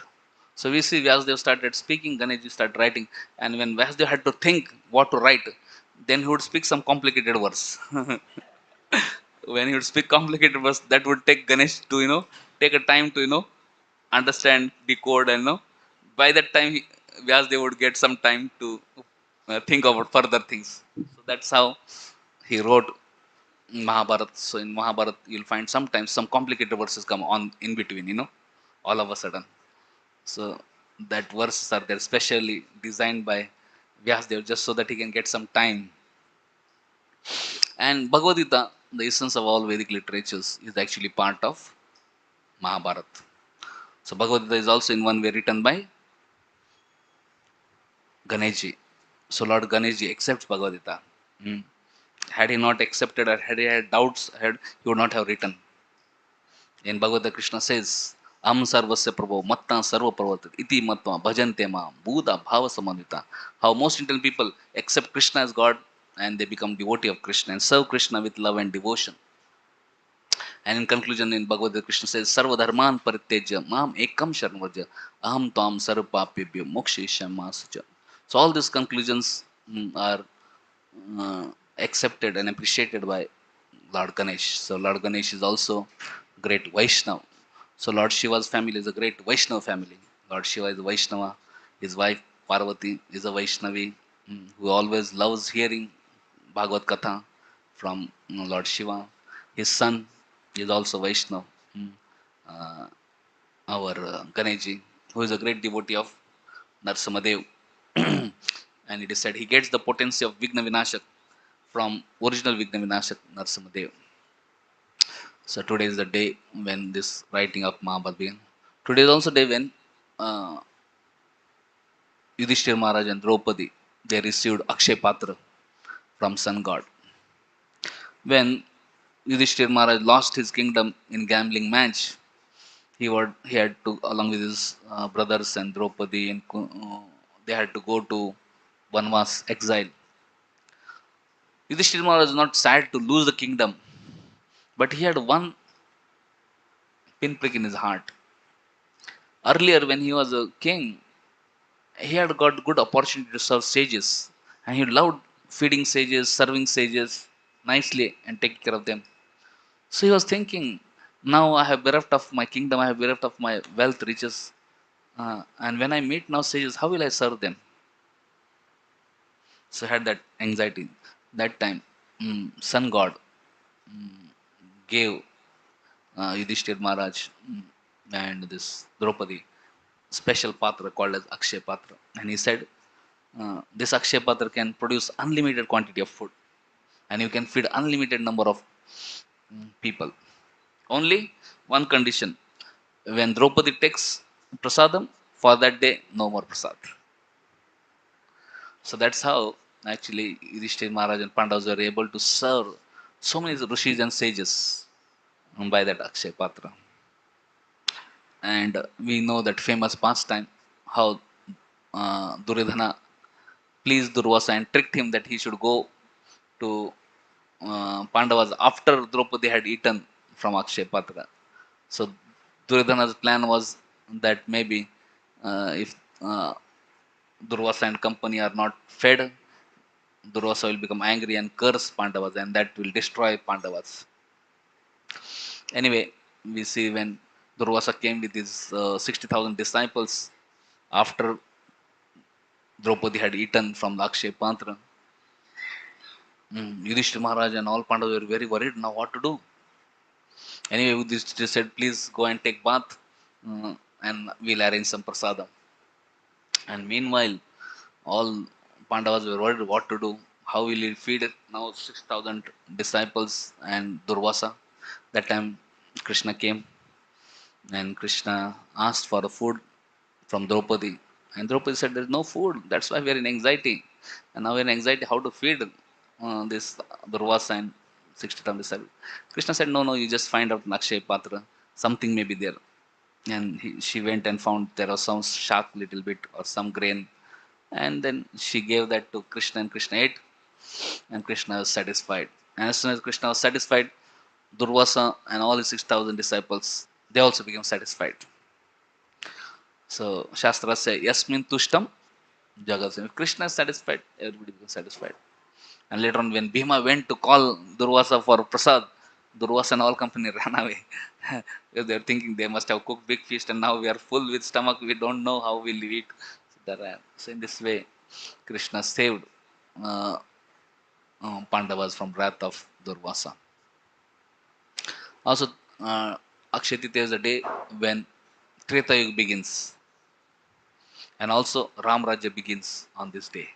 So we see Vyasdev started speaking, Ganeshji started writing, and when Vyasdev had to think what to write, then he would speak some complicated verse. When he would speak complicated verse, that would take Ganesh to take a time to understand, decode, and by that time Vyasdev would get some time to think about further things. So that's how he wrote Mahabharata. So in Mahabharata, you'll find sometimes some complicated verses come on in between, all of a sudden. So that verses are there specially designed by Vyasdev just so that he can get some time. And Bhagavad Gita, the essence of all Vedic literatures, is actually part of Mahabharata. So Bhagavad Gita is also in one way written by Ganeshji. So Lord Ganeshji accepts Bhagavad Gita. Hmm. Had he not accepted or had he had doubts, he would not have written. In Bhagavad Gita, Krishna says, "Am sarvasya prabho matta sarva parvat iti matva bhajante ma buddha bhava samanvita." How most Indian people accept Krishna as God and they become devotee of Krishna and serve Krishna with love and devotion. And in conclusion, in Bhagavad Gita, Krishna says, "Sarva dharman paritejya mam ekam sharanvrajya aham tam sarva papebhyo mokshayishyamasucha." So all these conclusions are uh, accepted and appreciated by Lord Ganesh. So Lord Ganesh is also great Vaishnava. So Lord Shiva's family is a great Vaishnava family. Lord Shiva is a Vaishnava. His wife Parvati is a Vaishnavi who always loves hearing Bhagavad Katha from Lord Shiva. His son is also Vaishnava. Uh, our Ganeshji, who is a great devotee of Narsimadev. And it is said he gets the potency of Vigna Vinashak from original Vigna Vinashak Narsimadev. So today is the day when this writing of Mahabharata began. Today is also day when uh, Yudhishthir Maharaj and Draupadi they received Akshay Patra from Sun God. When Yudhishthir Maharaj lost his kingdom in gambling match, he had to along with his brothers and Draupadi and they had to go to Vanvas exile. Yudhishthir Maharaj was not sad to lose the kingdom, but he had one pinprick in his heart. Earlier, when he was a king, he had got good opportunity to serve sages, and he loved feeding sages, serving sages nicely, and taking care of them. So he was thinking, now I have bereft of my kingdom, I have bereft of my wealth, riches, and when I meet now sages, how will I serve them? So he had that anxiety. That time, sun god gave Yudhishthir Maharaj and this Draupadi special patra called as Akshay Patra. And he said, this Akshay Patra can produce unlimited quantity of food. and you can feed unlimited number of people. Only one condition: when Draupadi takes prasadam, for that day no more prasad. So that's how actually Yudhishthir Maharaj and Pandavas were able to serve so many rishis and sages by that Akshay Patra. And we know that famous pastime how Duryodhana pleased Durvasa and tricked him that he should go to Pandavas after Draupadi had eaten from Akshay Patra. So Duryodhana's plan was that maybe if Durvasa and company are not fed, Durvasa will become angry and curse Pandavas, and that will destroy Pandavas. Anyway, we see when Durvasa came with his 60,000 disciples after Draupadi had eaten from the Akshay Patra. Yudhishthira Maharaj and all Pandavas were very worried now what to do. Anyway, Yudhishthira said, please go and take bath and we'll arrange some prasadam. And meanwhile, all Pandavas were worried what to do. How will he feed now 6,000 disciples and Durvasa? That time Krishna came and Krishna asked for the food from Draupadi. And Draupadi said, there is no food. That's why we are in anxiety. And now we're in anxiety how to feed this Durvasa and 60,000 disciples. Krishna said, no, no, you just find out Akshay Patra. Something may be there. And she went and found there was some shark little bit or some grain. And then she gave that to Krishna and Krishna ate. And Krishna was satisfied. And as soon as Krishna was satisfied, Durvasa and all his 6,000 disciples, they also became satisfied. So Shastra say, Yasmin Tushtam Jagasam. If Krishna is satisfied, everybody becomes satisfied. And later on, when Bhima went to call Durvasa for Prasad, Durvasa and all company ran away. They're thinking they must have cooked big feast and now we are full with stomach, we don't know how we'll eat. So in this way, Krishna saved uh, Pandavas from wrath of Durvasa. Also, Akshaya Tritiya is the day when Treta Yuga begins, and also Ram Rajya begins on this day.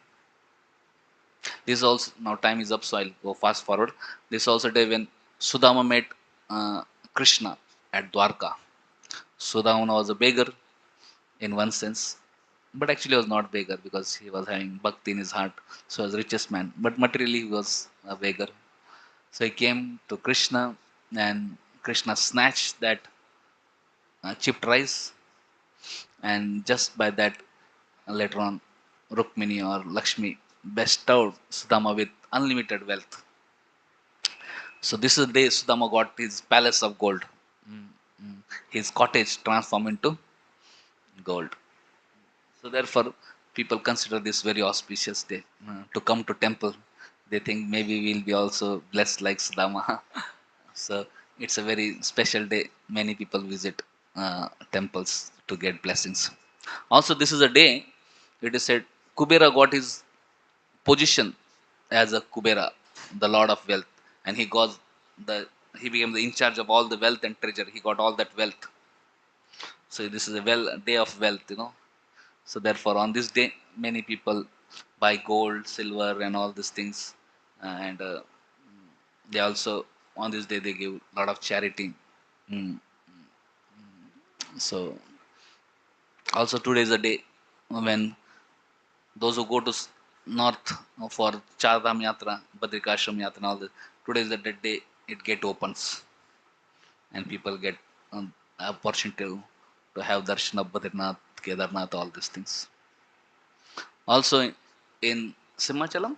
This also now time is up, so I'll go fast forward. This is also day when Sudama met uh, Krishna at Dwarka. Sudama was a beggar in one sense, but actually was not beggar because he was having bhakti in his heart, so he was richest man. But materially he was a beggar. So he came to Krishna, and Krishna snatched that chipped rice, and just by that, later on, Rukmini or Lakshmi bestowed Sudama with unlimited wealth. So this is the day Sudama got his palace of gold. Mm, His cottage transformed into gold. So therefore, people consider this very auspicious day to come to temple. They think maybe we'll be also blessed like Sudama. So it's a very special day. Many people visit temples to get blessings. Also, this is a day, it is said, Kubera got his position as a Kubera, the Lord of Wealth, and the he became the in charge of all the wealth and treasure. He got all that wealth. So this is a day of wealth. So therefore, on this day, many people buy gold, silver, and all these things, and they also on this day they give a lot of charity. Mm. So also today is a day when those who go to north for Char Dham Yatra, Badrikashram Yatra, and all this, today is the dead day. It gate opens and people get opportunity to have darshan of Badrinath, Kedarnath, all these things. Also in Simhachalam,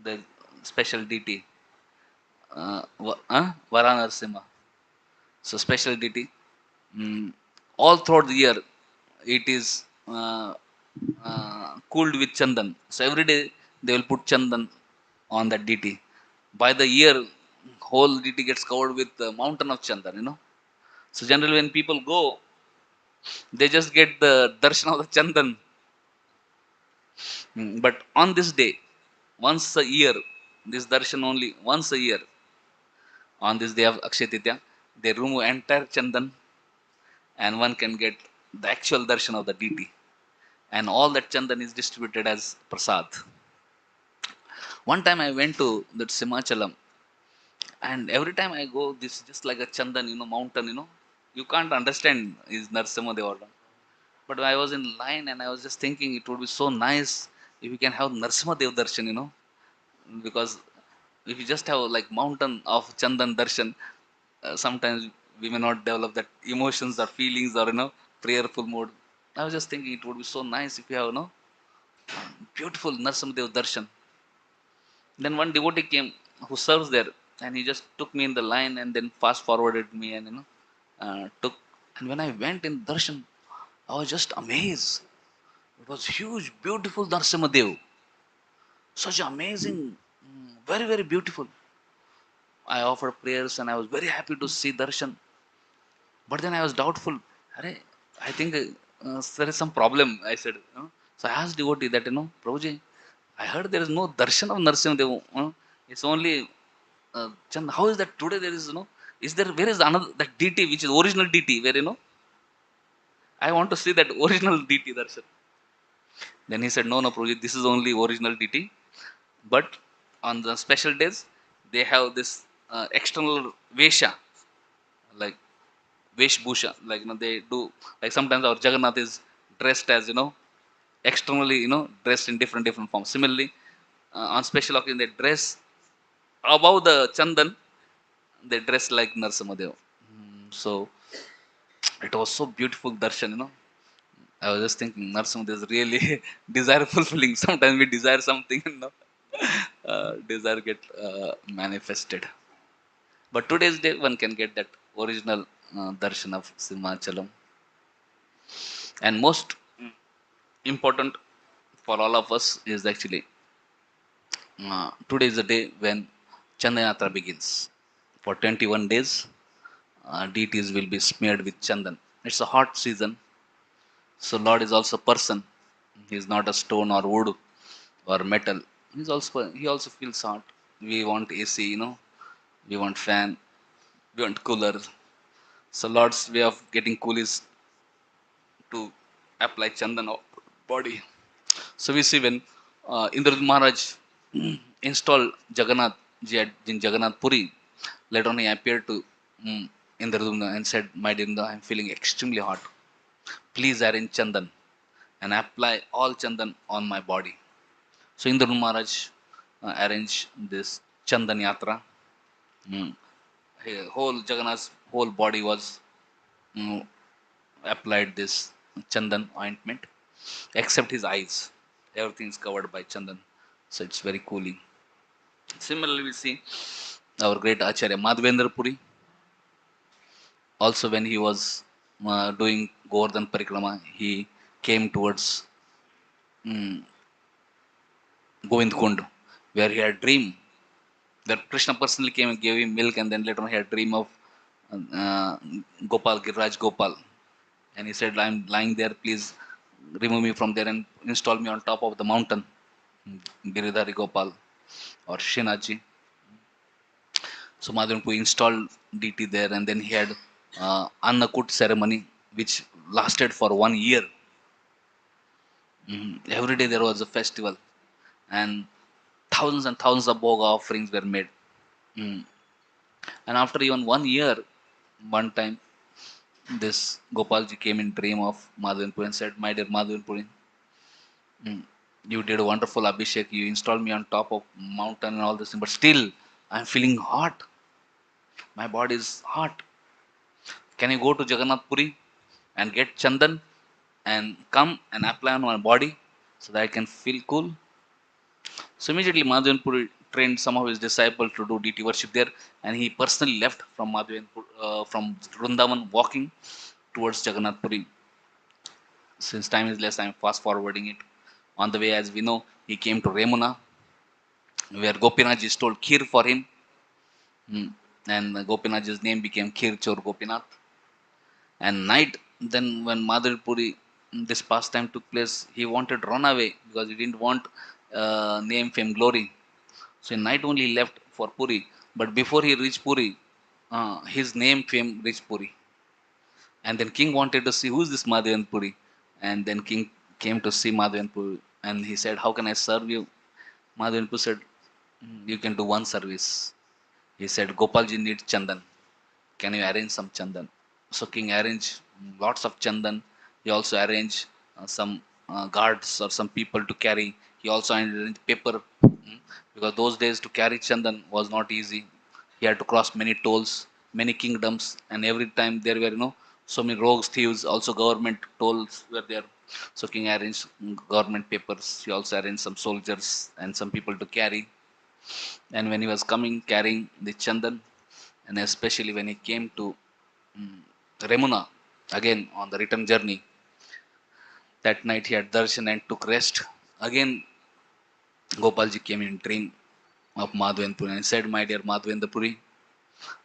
the special deity, Varanarasimha. So special deity. Mm, all throughout the year, it is cooled with chandan. So every day they will put chandan on that deity. By the year, whole deity gets covered with the mountain of chandan. So generally, when people go, they just get the darshan of the chandan. But on this day, once a year, this darshan only once a year. On this day of Akshaya Tritiya, they remove entire chandan and one can get the actual darshan of the deity. And all that chandan is distributed as prasad. One time I went to that Simachalam, and every time I go, this is just like a Chandan, mountain, You can't understand is Narsimha Devada. But I was in line and I was just thinking it would be so nice if we can have Narsimha Dev Darshan, because if you just have like mountain of Chandan Darshan, sometimes we may not develop that emotions or feelings or prayerful mode. I was just thinking it would be so nice if you have beautiful Narsimha Dev Darshan. Then one devotee came who serves there, and he just took me in the line and then fast forwarded me and took. And when I went in darshan, I was just amazed. It was huge, beautiful Narasimha Dev, such amazing, very very beautiful. I offered prayers and I was very happy to see darshan. But then I was doubtful. Arey, I think there is some problem. I said. So I asked devotee that Prabhuji, I heard there is no darshan of Narasimha Dev. It's only Chand, how is that today there is is there where is another that DT which is original DT where I want to see that original DT darshan. Then he said no Prabhuji, this is only original DT, but on the special days they have this external vesha, like veshbhusha, like they do, like sometimes our Jagannath is dressed as externally dressed in different forms. Similarly, on special occasion they dress above the chandan, they dress like Narsimadev. So it was so beautiful darshan, I was just thinking Narsimadev is really desire fulfilling. Sometimes we desire something, desire get manifested. But today's day one can get that original darshan of Simachalam. And most important for all of us is actually today is the day when Chandan Yatra begins. For 21 days, deities will be smeared with chandan. It's a hot season, so Lord is also person. He is not a stone or wood or metal. He also feels hot. We want AC, we want fan, we want cooler. So Lord's way of getting cool is to apply chandan on body. So we see when Indra Maharaj installed Jagannath ji in Jagannath Puri, later on he appeared to Indradumna and said, "My dear Indra, I am feeling extremely hot. Please arrange chandan and apply all chandan on my body." So Indra Maharaj arranged this Chandan Yatra. Mm. Whole Jagannath's whole body was mm, applied this chandan ointment, except his eyes. Everything is covered by chandan, so it's very cooling. Similarly, we see our great Acharya Madhvendra Puri. Also, when he was doing Govardhan Parikrama, he came towards mm, Govind Kund, where he had dream that Krishna personally came and gave him milk, and then later on he had dream of uh, Gopal, Giriraj Gopal, and he said, "I'm lying there. Please remove me from there and install me on top of the mountain, Giridhari Gopal or Shinaji." So Madhavan installed DT there, and then he had Annakut ceremony, which lasted for 1 year. Every day there was a festival, and thousands of bhoga offerings were made. Mm. And after even 1 year, one time this Gopalji came in dream of Madhavanpuri and said, "My dear Madhavanpuri, you did a wonderful abhishek. You installed me on top of mountain and all this, but still I'm feeling hot. My body is hot. Can you go to Jagannath Puri and get chandan and come and apply on my body so that I can feel cool?" So immediately Madhavanpuri trained some of his disciples to do deity worship there, and he personally left from from Vrindavan walking towards Jagannath Puri. Since time is less, I am fast forwarding it. On the way, as we know, he came to Remuna, where Gopinath stole kheer for him, and Gopinath's name became Kheer Chor Gopinath. And night, then when Madhurpuri this pastime took place, he wanted to run away because he didn't want name, fame, glory. So in night only he left for Puri. But before he reached Puri, his name, fame reached Puri. And then king wanted to see who is this Madhavan Puri. And then king came to see Madhavan Puri, and he said, "How can I serve you?" Madhavan Puri said, you can do one service. He said, Gopalji needs Chandan. Can you arrange some Chandan? So King arranged lots of Chandan. He also arranged some guards or some people to carry. He also arranged paper because those days to carry Chandan was not easy. He had to cross many tolls, many kingdoms, and every time there were so many rogues, thieves. Also government tolls were there. So King arranged government papers. He also arranged some soldiers and some people to carry. And when he was coming carrying the Chandan, and especially when he came to mm, Remuna again on the return journey, that night he had darshan and took rest. Again, Gopalji came in dream of Madhavendra and said, "My dear Madhavendra,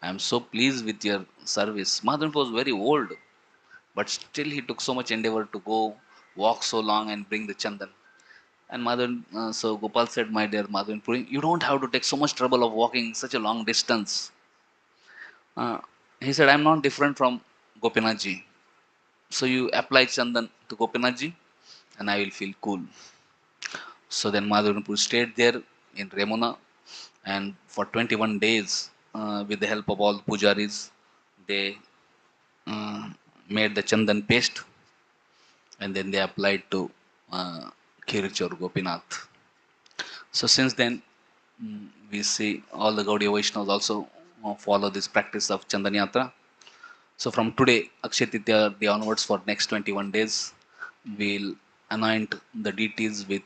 I am so pleased with your service." Madhavendra was very old, but still he took so much endeavor to go walk so long and bring the Chandan. And so Gopal said, "My dear Madhavendra, you don't have to take so much trouble of walking such a long distance." Uh, he said, "I'm not different from Gopinathji. So you apply Chandan to Gopinathji and I will feel cool." So then Madhavendra stayed there in Remuna, and for 21 days, with the help of all the pujaris, they uh, made the Chandan paste and then they applied to Kirich or Gopinath. So since then, we see all the Gaudiya Vaishnavas also follow this practice of Chandan Yatra. So from today, Akshaya Tritiya day onwards for next 21 days, we'll anoint the deities with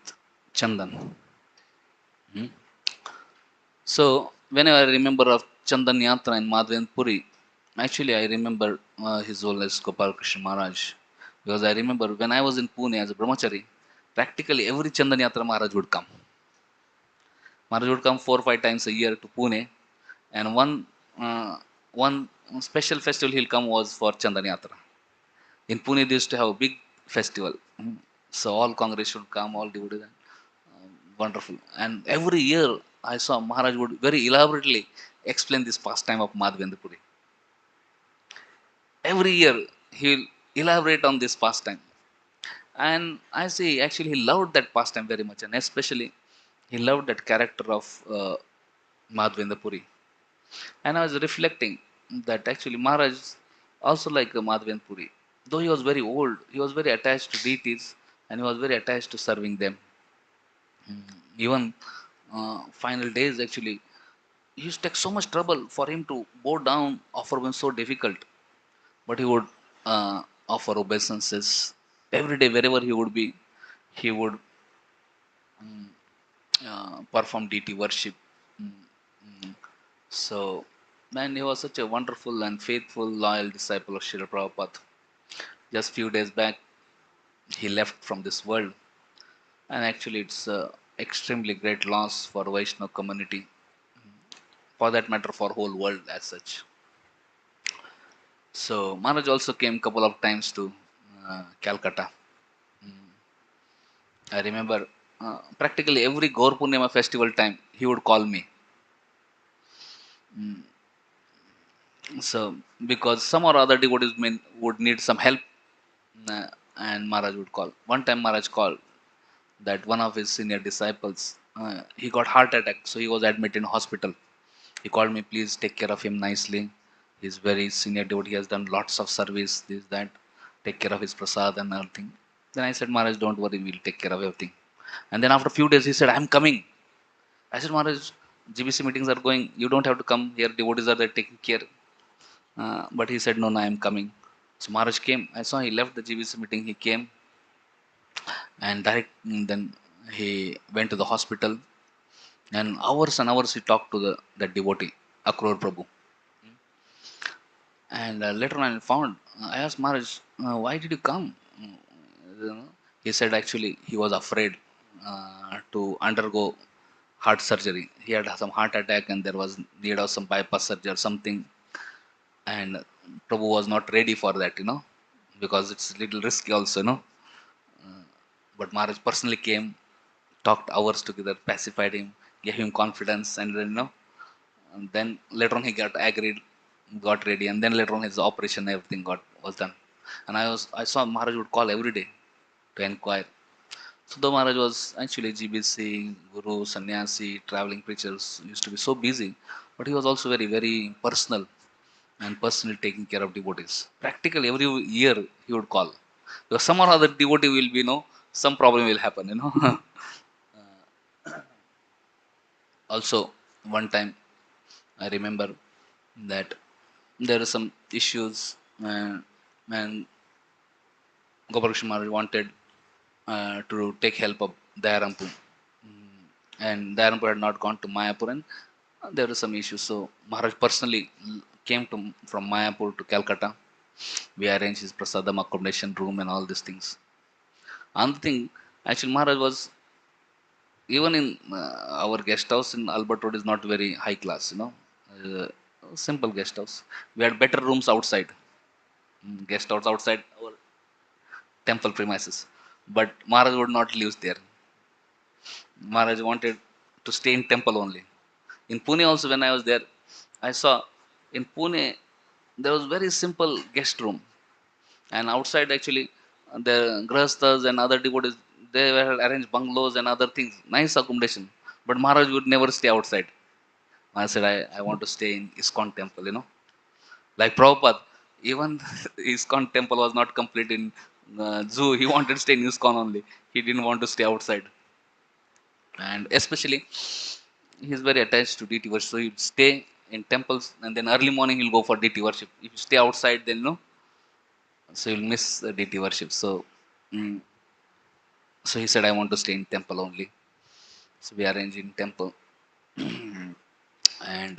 Chandan. Hmm. So whenever I remember of Chandan Yatra in Madhven Puri, actually I remember His Holiness Gopal Krishna Maharaj, because I remember when I was in Pune as a brahmachari, practically every Chandan Yatra Maharaj would come. Maharaj would come 4 or 5 times a year to Pune, and one special festival he'll come was for Chandan Yatra. In Pune, they used to have a big festival. So all Congress should come, all devotees. Wonderful. And every year I saw Maharaj would very elaborately explain this pastime of Madhavendra Puri. Every year he'll elaborate on this pastime. And I see actually he loved that pastime very much, and especially he loved that character of Madhavendra Puri. And I was reflecting that actually Maharaj also like Madhavendra Puri. Though he was very old, he was very attached to deities and he was very attached to serving them. Even final days actually, he used to take so much trouble for him to bow down, offer was so difficult. But he would offer obeisances every day, wherever he would be, he would perform deity worship. Mm, mm. So, man, he was such a wonderful and faithful, loyal disciple of Srila Prabhupada. Just few days back, he left from this world, and actually, it's a extremely great loss for Vaishnava community, for that matter, for whole world as such. So, Maharaj also came couple of times to Calcutta. I remember practically every Gaur Purnima festival time, he would call me. So, because some or other devotees would need some help, uh, and Maharaj would call. One time, Maharaj called that one of his senior disciples, he got heart attack, so he was admitted in hospital. He called me, please take care of him nicely. He's very senior devotee. He has done lots of service, this, that. Take care of his prasad and everything. Then I said, Maharaj, don't worry, we'll take care of everything. And then after a few days, he said, I'm coming. I said, Maharaj, GBC meetings are going. You don't have to come here. Devotees are there taking care. But he said, no, no, I'm coming. So Maharaj came. I saw he left the GBC meeting. He came and then he went to the hospital. And hours he talked to that devotee, Akrur Prabhu. And later on, I found, I asked Maharaj, why did you come? You know, he said actually he was afraid to undergo heart surgery. He had some heart attack and there was need of some bypass surgery or something. And Prabhu was not ready for that, because it's a little risky also, But Maharaj personally came, talked hours together, pacified him, gave him confidence, and then, and then later on he got agreed, got ready, and then later on his operation, everything was done. And I saw Maharaj would call every day to inquire. So the Maharaj was actually GBC, Guru, Sannyasi, traveling preachers, used to be so busy, but he was also very, very personal and personally taking care of devotees. Practically every year he would call. Because some or other devotee will be, some problem will happen. Also, one time I remember that there are some issues, and Gopal Krishna Maharaj wanted to take help of Dayarampu. And Dayarampu had not gone to Mayapur, and there were some issues. So Maharaj personally came from Mayapur to Calcutta. We arranged his prasadam accommodation room and all these things. Another thing, actually, Maharaj was even in our guest house in Albert Road is not very high class. Uh, Simple guest house. We had better rooms outside, guest house outside our temple premises. But Maharaj would not live there. Maharaj wanted to stay in temple only. In Pune also, when I was there, I saw in Pune there was very simple guest room, and outside actually the grahasthas and other devotees, they were arranged bungalows and other things, nice accommodation. But Maharaj would never stay outside. I said, I want to stay in ISKCON temple. Like Prabhupada, even ISKCON temple was not complete in zoo. He wanted to stay in ISKCON only. He didn't want to stay outside. And especially, he's very attached to DT worship. So he'd stay in temples, and then early morning he'll go for DT worship. If you stay outside, then so you'll miss the DT worship. Mm, so he said, I want to stay in temple only. So we arranged in temple, and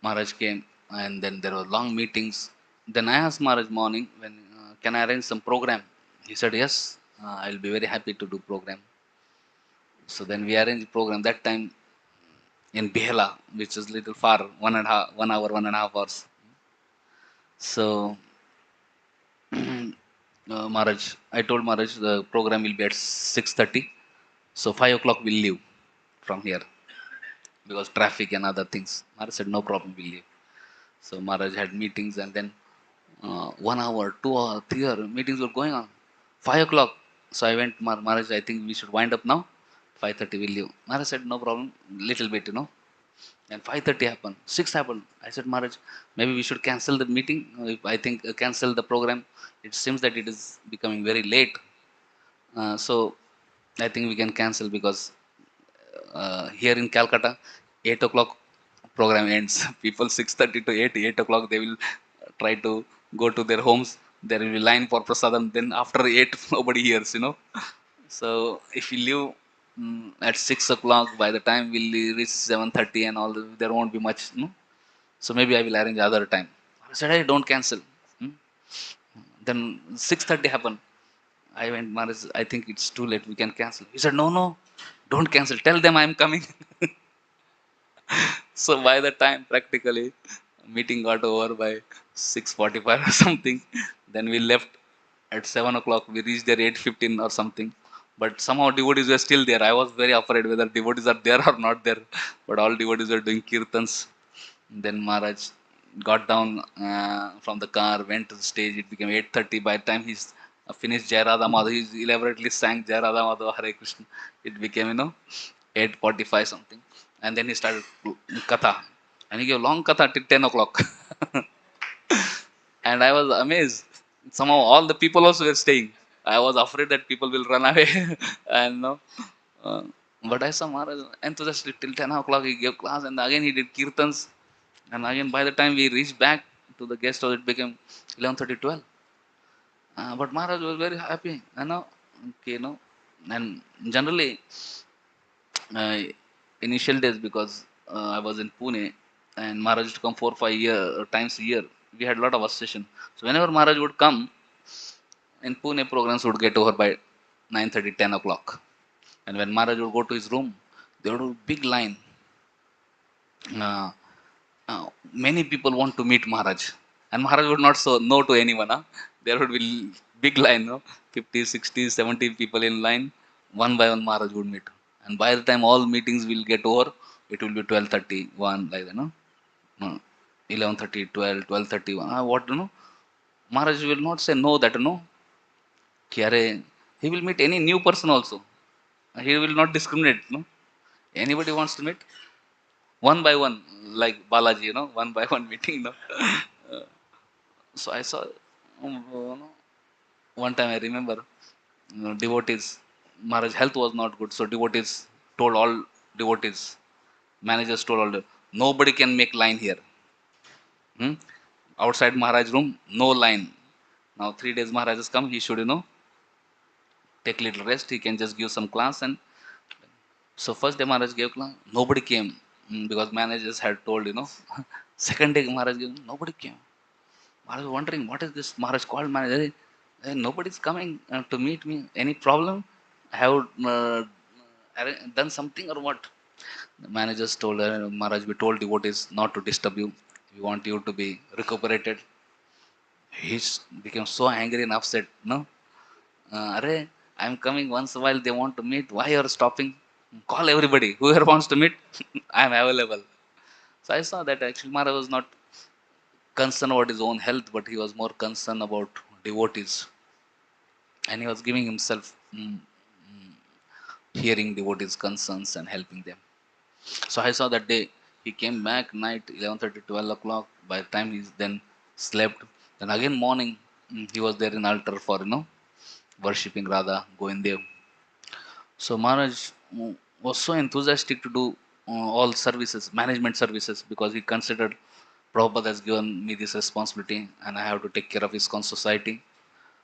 Maharaj came, and then there were long meetings. Then I asked Maharaj morning, when can I arrange some program? He said, yes, I'll be very happy to do program. So then we arranged program that time in Behla, which is little far, 1 hour, 1.5 hours. So Maharaj, I told Maharaj the program will be at 6:30. So 5 o'clock we'll leave from here because traffic and other things. Maharaj said no problem, we'll leave. So Maharaj had meetings, and then 1 hour, 2 hour, 3 hour meetings were going on. 5 o'clock. So I went, Maharaj, I think we should wind up now. 5:30 will leave. Maharaj said no problem, little bit. And 5:30 happened. 6 happened. I said, Maharaj, maybe we should cancel the meeting. I think cancel the program. It seems that it is becoming very late. So I think we can cancel because here in Calcutta, 8 o'clock program ends. People 6:30 to 8 o'clock, they will try to go to their homes. There will be line for prasadam. Then after 8, nobody hears. So if you leave at 6 o'clock, by the time we'll reach 7:30 and all, there won't be much. No? So maybe I will arrange other time. I said, hey, don't cancel. Hmm? Then 6:30 happened. I went, Maharaj, I think it's too late. We can cancel. He said, no, no, don't cancel. Tell them I'm coming. So by the time practically meeting got over by 6:45 or something, then we left at 7 o'clock. We reached there 8:15 or something. But somehow devotees were still there. I was very afraid whether devotees are there or not there. But all devotees were doing kirtans. Then Maharaj got down from the car, went to the stage. It became 8:30. By the time he's finished Jai Radha Madhav, he elaborately sang Jai Radha Madhav Hare Krishna. It became 8:45 something. And then he started katha. And he gave long katha till 10 o'clock. And I was amazed. Somehow all the people also were staying. I was afraid that people will run away. and no, uh, but I saw Maharaj enthusiastic till 10 o'clock. He gave class, and again he did kirtans. And again, by the time we reached back to the guest house, it became 11:30, 12. But Maharaj was very happy. Okay. And generally, uh, initial days, because I was in Pune, and Maharaj used to come 4 or 5 times a year. We had a lot of association. So whenever Maharaj would come, in Pune, programs would get over by 9:30, 10 o'clock. And when Maharaj would go to his room, there would be a big line. Uh, Many people want to meet Maharaj, and Maharaj would not so no to anyone. Huh? There would be big line, no? 50, 60, 70 people in line. One by one, Maharaj would meet. And by the time all meetings will get over, it will be 12:30, 1, like that, no? No. 11:30, 12, 12:31. What, Maharaj will not say no, that, no? कि अरे He will meet any new person also. He will not discriminate. No, anybody wants to meet, one by one, like Balaji, one by one meeting. No, so I saw. One time I remember, devotees, Maharaj health was not good, so devotees told all devotees, managers told all, nobody can make line here. Hmm? Outside Maharaj room, no line. Now 3 days Maharaj has come, he should, take little rest. He can just give some class. And so first day Maharaj gave class, nobody came, because managers had told, Second day Maharaj gave, nobody came. Maharaj was wondering, what is this? Maharaj called manager. Nobody's coming to meet me. Any problem? I have done something or what? The managers told Maharaj, we told devotees not to disturb you. We want you to be recuperated. He became so angry and upset. No, Arey, I'm coming once a while. They want to meet. Why you are stopping? Call everybody. Whoever wants to meet, I'm available. So I saw that actually Maharaj was not concerned about his own health, but he was more concerned about devotees, and he was giving himself, hearing devotees' concerns and helping them. So I saw that day he came back night 11:30, 12 o'clock. By the time he then slept, then again morning, he was there in altar for worshipping Radha, Govindev. So Maharaj, was so enthusiastic to do all services, management services, because he considered Prabhupada has given me this responsibility and I have to take care of ISKCON society.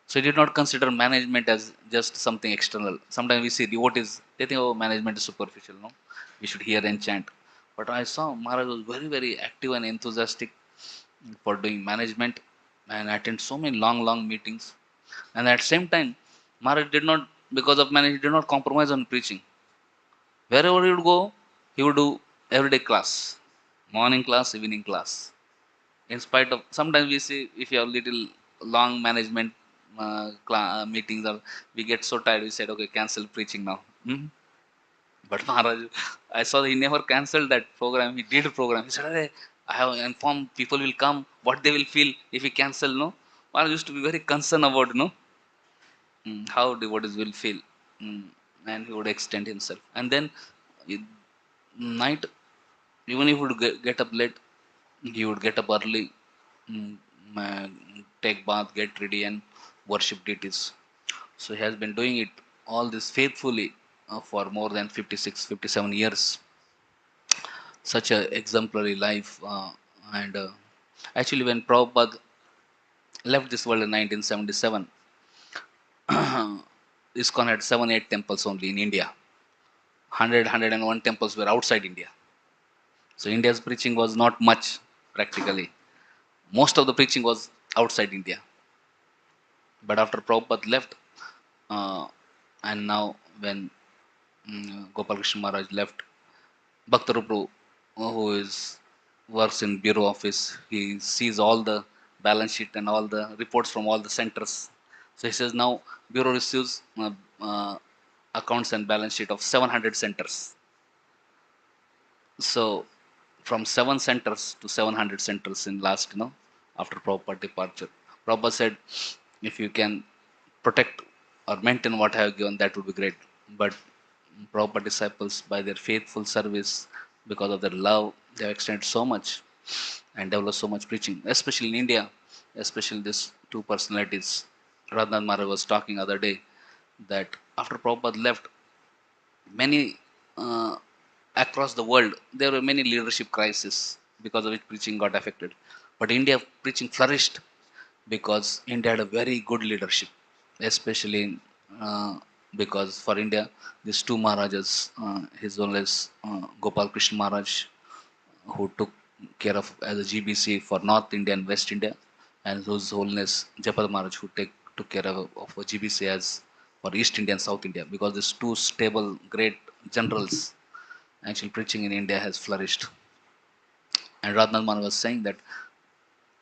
So he did not consider management as just something external. Sometimes we see devotees, they think, oh, management is superficial, no? We should hear and chant. But I saw Maharaj was very, very active and enthusiastic for doing management and attend so many long, long meetings. And at the same time, Maharaj did not, because of management, he did not compromise on preaching. Wherever he would go, he would do everyday class, morning class, evening class. In spite of, sometimes we see if you have little long management meetings, or we get so tired, we said, okay, cancel preaching now. But Maharaj, I saw he never cancelled that program. He did a program. He said, "Arey, I have informed people will come, what they will feel if we cancel." No, Maharaj used to be very concerned about, how devotees will feel, mm, and he would extend himself. And then in night, even if he would get up late, he would get up early, mm, uh, take bath, get ready, and worship deities. So he has been doing it all this faithfully for more than 56, 57 years. Such a exemplary life. And actually, when Prabhupada left this world in 1977, ISKCON had 7, 8 temples only in India. 100, temples were outside India. So India's preaching was not much practically. Most of the preaching was outside India. But after Prabhupada left, uh, and now when Gopal Krishna Maharaj left, Bhaktarupu, who is works in bureau office, he sees all the balance sheet and all the reports from all the centers. So he says now bureau receives accounts and balance sheet of 700 centers. So from 7 centers to 700 centers in last, after Prabhupada departure. Prabhupada said, if you can protect or maintain what I have given, that would be great. But Prabhupada disciples, by their faithful service, because of their love, they have extended so much and developed so much preaching, especially in India, especially these two personalities. Ratna Maharaj was talking other day that after Prabhupada left, many across the world, there were many leadership crises because of which preaching got affected. But India preaching flourished because India had a very good leadership, especially because for India, these two Maharajas, His Holiness Gopal Krishna Maharaj, who took care of as a GBC for North India and West India, and His Holiness Japad Maharaj, who took care of a GBC as for East India and South India, because these two stable, great generals, actually preaching in India has flourished. And Radhanath Maharaj was saying that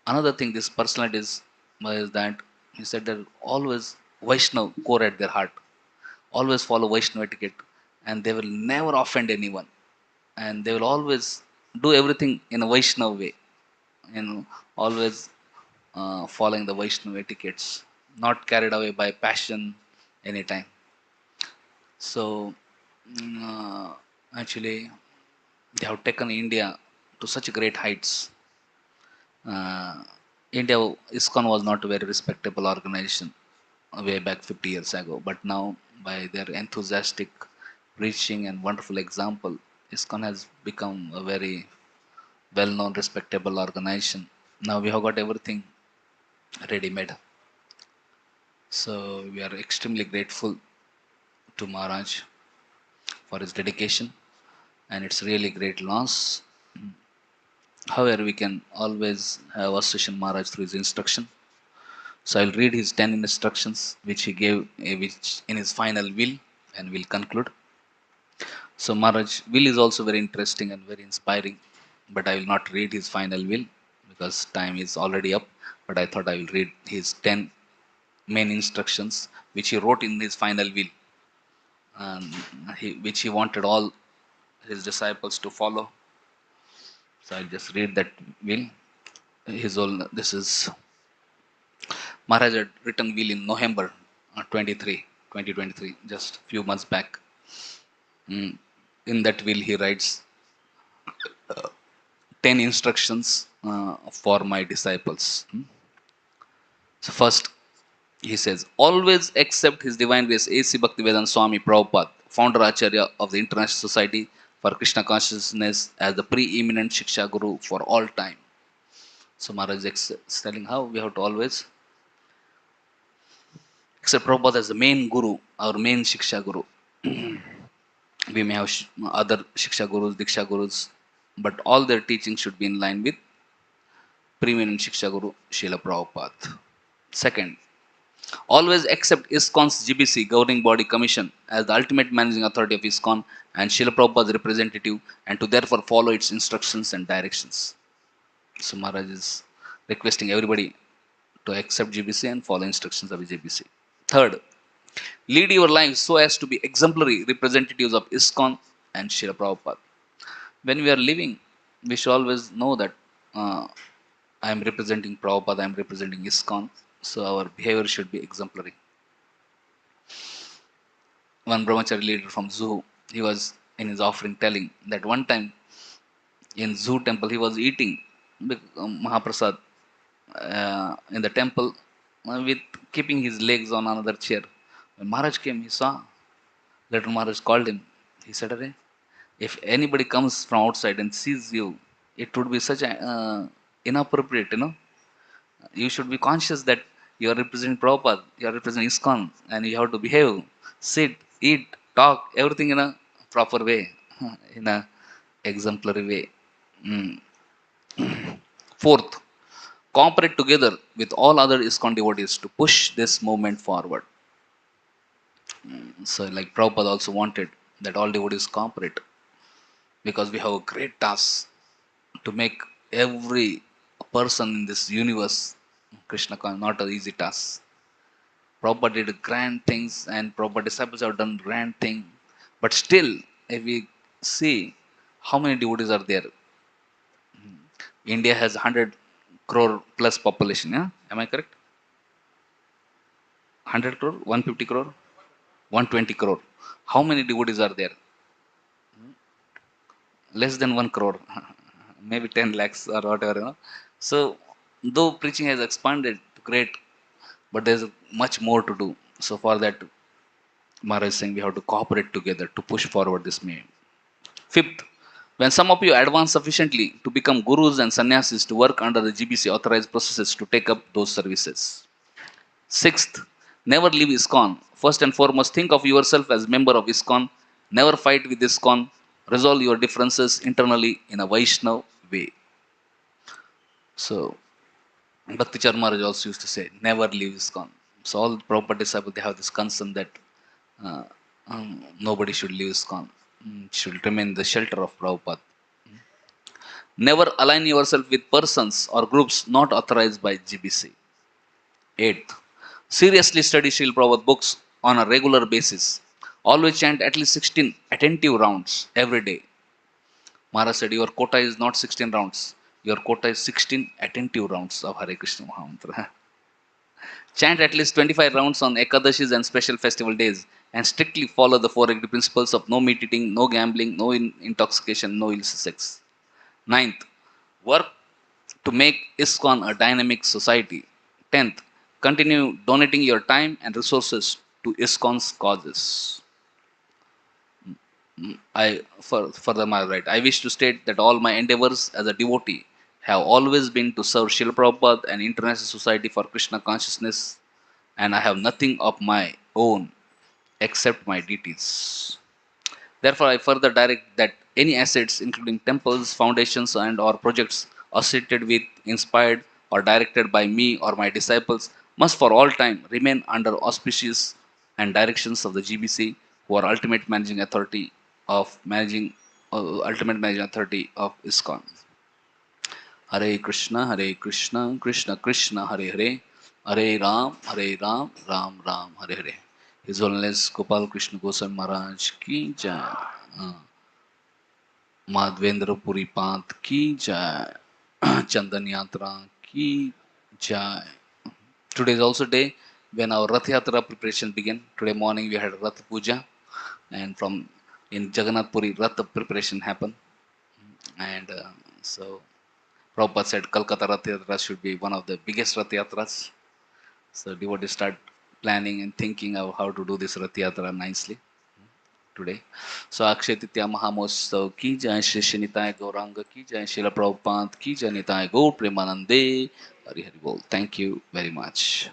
another thing this personalities is that he said that always Vaishnav core at their heart, always follow Vaishnav etiquette, and they will never offend anyone, and they will always do everything in a Vaishnav way, always following the Vaishnav etiquettes, not carried away by passion, anytime. So actually, they have taken India to such great heights. Uh, India, ISKCON was not a very respectable organization way back 50 years ago, but now by their enthusiastic preaching and wonderful example, ISKCON has become a very well-known, respectable organization. Now we have got everything ready-made. So we are extremely grateful to Maharaj for his dedication, and it's really great loss. However, we can always have association Maharaj through his instruction. So I'll read his 10 instructions which he gave, which in his final will, and will conclude. So Maharaj will is also very interesting and very inspiring, but I will not read his final will because time is already up. But I thought I will read his 10 main instructions which he wrote in his final will, and which he wanted all his disciples to follow. So I'll just read that will. His all this is Maharaj had written will in November 23, 2023, just few months back. In that will, he writes 10 instructions for my disciples. So, first, he says, always accept His Divine Grace A.C. Bhaktivedanta Swami Prabhupada, founder Acharya of the International Society for Krishna Consciousness, as the preeminent Shiksha Guru for all time. So, Maharaj is telling how we have to always accept Prabhupada as the main Guru, our main Shiksha Guru. We may have other Shiksha Gurus, Diksha Gurus, but all their teachings should be in line with preeminent Shiksha Guru Srila Prabhupada. Second, always accept ISKCON's GBC, Governing Body Commission, as the ultimate managing authority of ISKCON and Srila Prabhupada's representative, and to therefore follow its instructions and directions. So Maharaj is requesting everybody to accept GBC and follow instructions of GBC. Third, lead your lives so as to be exemplary representatives of ISKCON and Srila Prabhupada. When we are living, we should always know that I am representing Prabhupada, I am representing ISKCON, so our behavior should be exemplary. One brahmachari leader from Zoo, he was in his offering telling that one time in Zoo temple he was eating Mahaprasad in the temple with keeping his legs on another chair. When Maharaj came, he saw. Later Maharaj called him. He said, Arey, if anybody comes from outside and sees you, it would be such inappropriate, You should be conscious that you are representing Prabhupada, you are representing ISKCON, and you have to behave, sit, eat, talk, everything in a proper way, in a exemplary way. Mm. Fourth, cooperate together with all other ISKCON devotees to push this movement forward. So, like Prabhupada also wanted that all devotees cooperate because we have a great task to make every person in this universe Krishna conscious, not an easy task. Prabhupada did grand things and Prabhupada disciples have done grand things. But still, if we see how many devotees are there, India has 100 crore plus population. Yeah? Am I correct? 100 crore, 150 crore, 120 crore. How many devotees are there? Less than 1 crore, maybe 10 lakhs or whatever. So, though preaching has expanded, great, but there's much more to do. So, for that, Maharaj is saying we have to cooperate together to push forward this movement. Fifth, when some of you advance sufficiently to become gurus and sannyasis to work under the GBC authorized processes to take up those services. Sixth, never leave ISKCON. First and foremost, think of yourself as member of ISKCON. Never fight with ISKCON. Resolve your differences internally in a Vaishnav way. So, Bhakti Maharaj also used to say, never leave ISKCON. So, all proper disciples, they have this concern that uh, nobody should leave ISKCON. Should remain the shelter of Prabhupada. Never align yourself with persons or groups not authorized by GBC. Eighth, seriously study Srila Prabhupada books on a regular basis. Always chant at least 16 attentive rounds every day. Maharaj said, your quota is not 16 rounds. Your quota is 16 attentive rounds of Hare Krishna Mahamantra. Chant at least 25 rounds on Ekadashis and special festival days, and strictly follow the four agreed principles of no meat eating, no gambling, no intoxication, no illicit sex. Ninth, work to make ISKCON a dynamic society. 10th, continue donating your time and resources to ISKCON's causes. Furthermore, right, I wish to state that all my endeavors as a devotee have always been to serve Srila Prabhupada and International Society for Krishna Consciousness, and I have nothing of my own except my deities. Therefore, I further direct that any assets, including temples, foundations, and or projects associated with, inspired, or directed by me or my disciples, must for all time remain under auspices and directions of the GBC, who are ultimate managing authority of ISKCON. Hare Krishna, Krishna Krishna, Hare Hare, Hare Ram, Ram Ram, Hare Hare. His Holiness Gopal Krishna Goswami Maharaj ki jai. Madhavendrapuri पांत की जय. Chandan Yatra ki jai. Today is also day when our Rath Yatra preparation began. Today morning we had Rath Puja, and from in Jagannath Puri Rath preparation happened. And so Prabhupada said Kolkata Rath Yatra should be one of the biggest Rath Yatras. So devotees start planning and thinking of how to do this Rath Yatra nicely today. So Akshaya Tritiya Mahamotsav ki jai, Shri Shri Nitai Gauranga ki jai, Srila Prabhupada ki jai, Nitai Gaur Premanande. Hari Hari Bol. Thank you very much.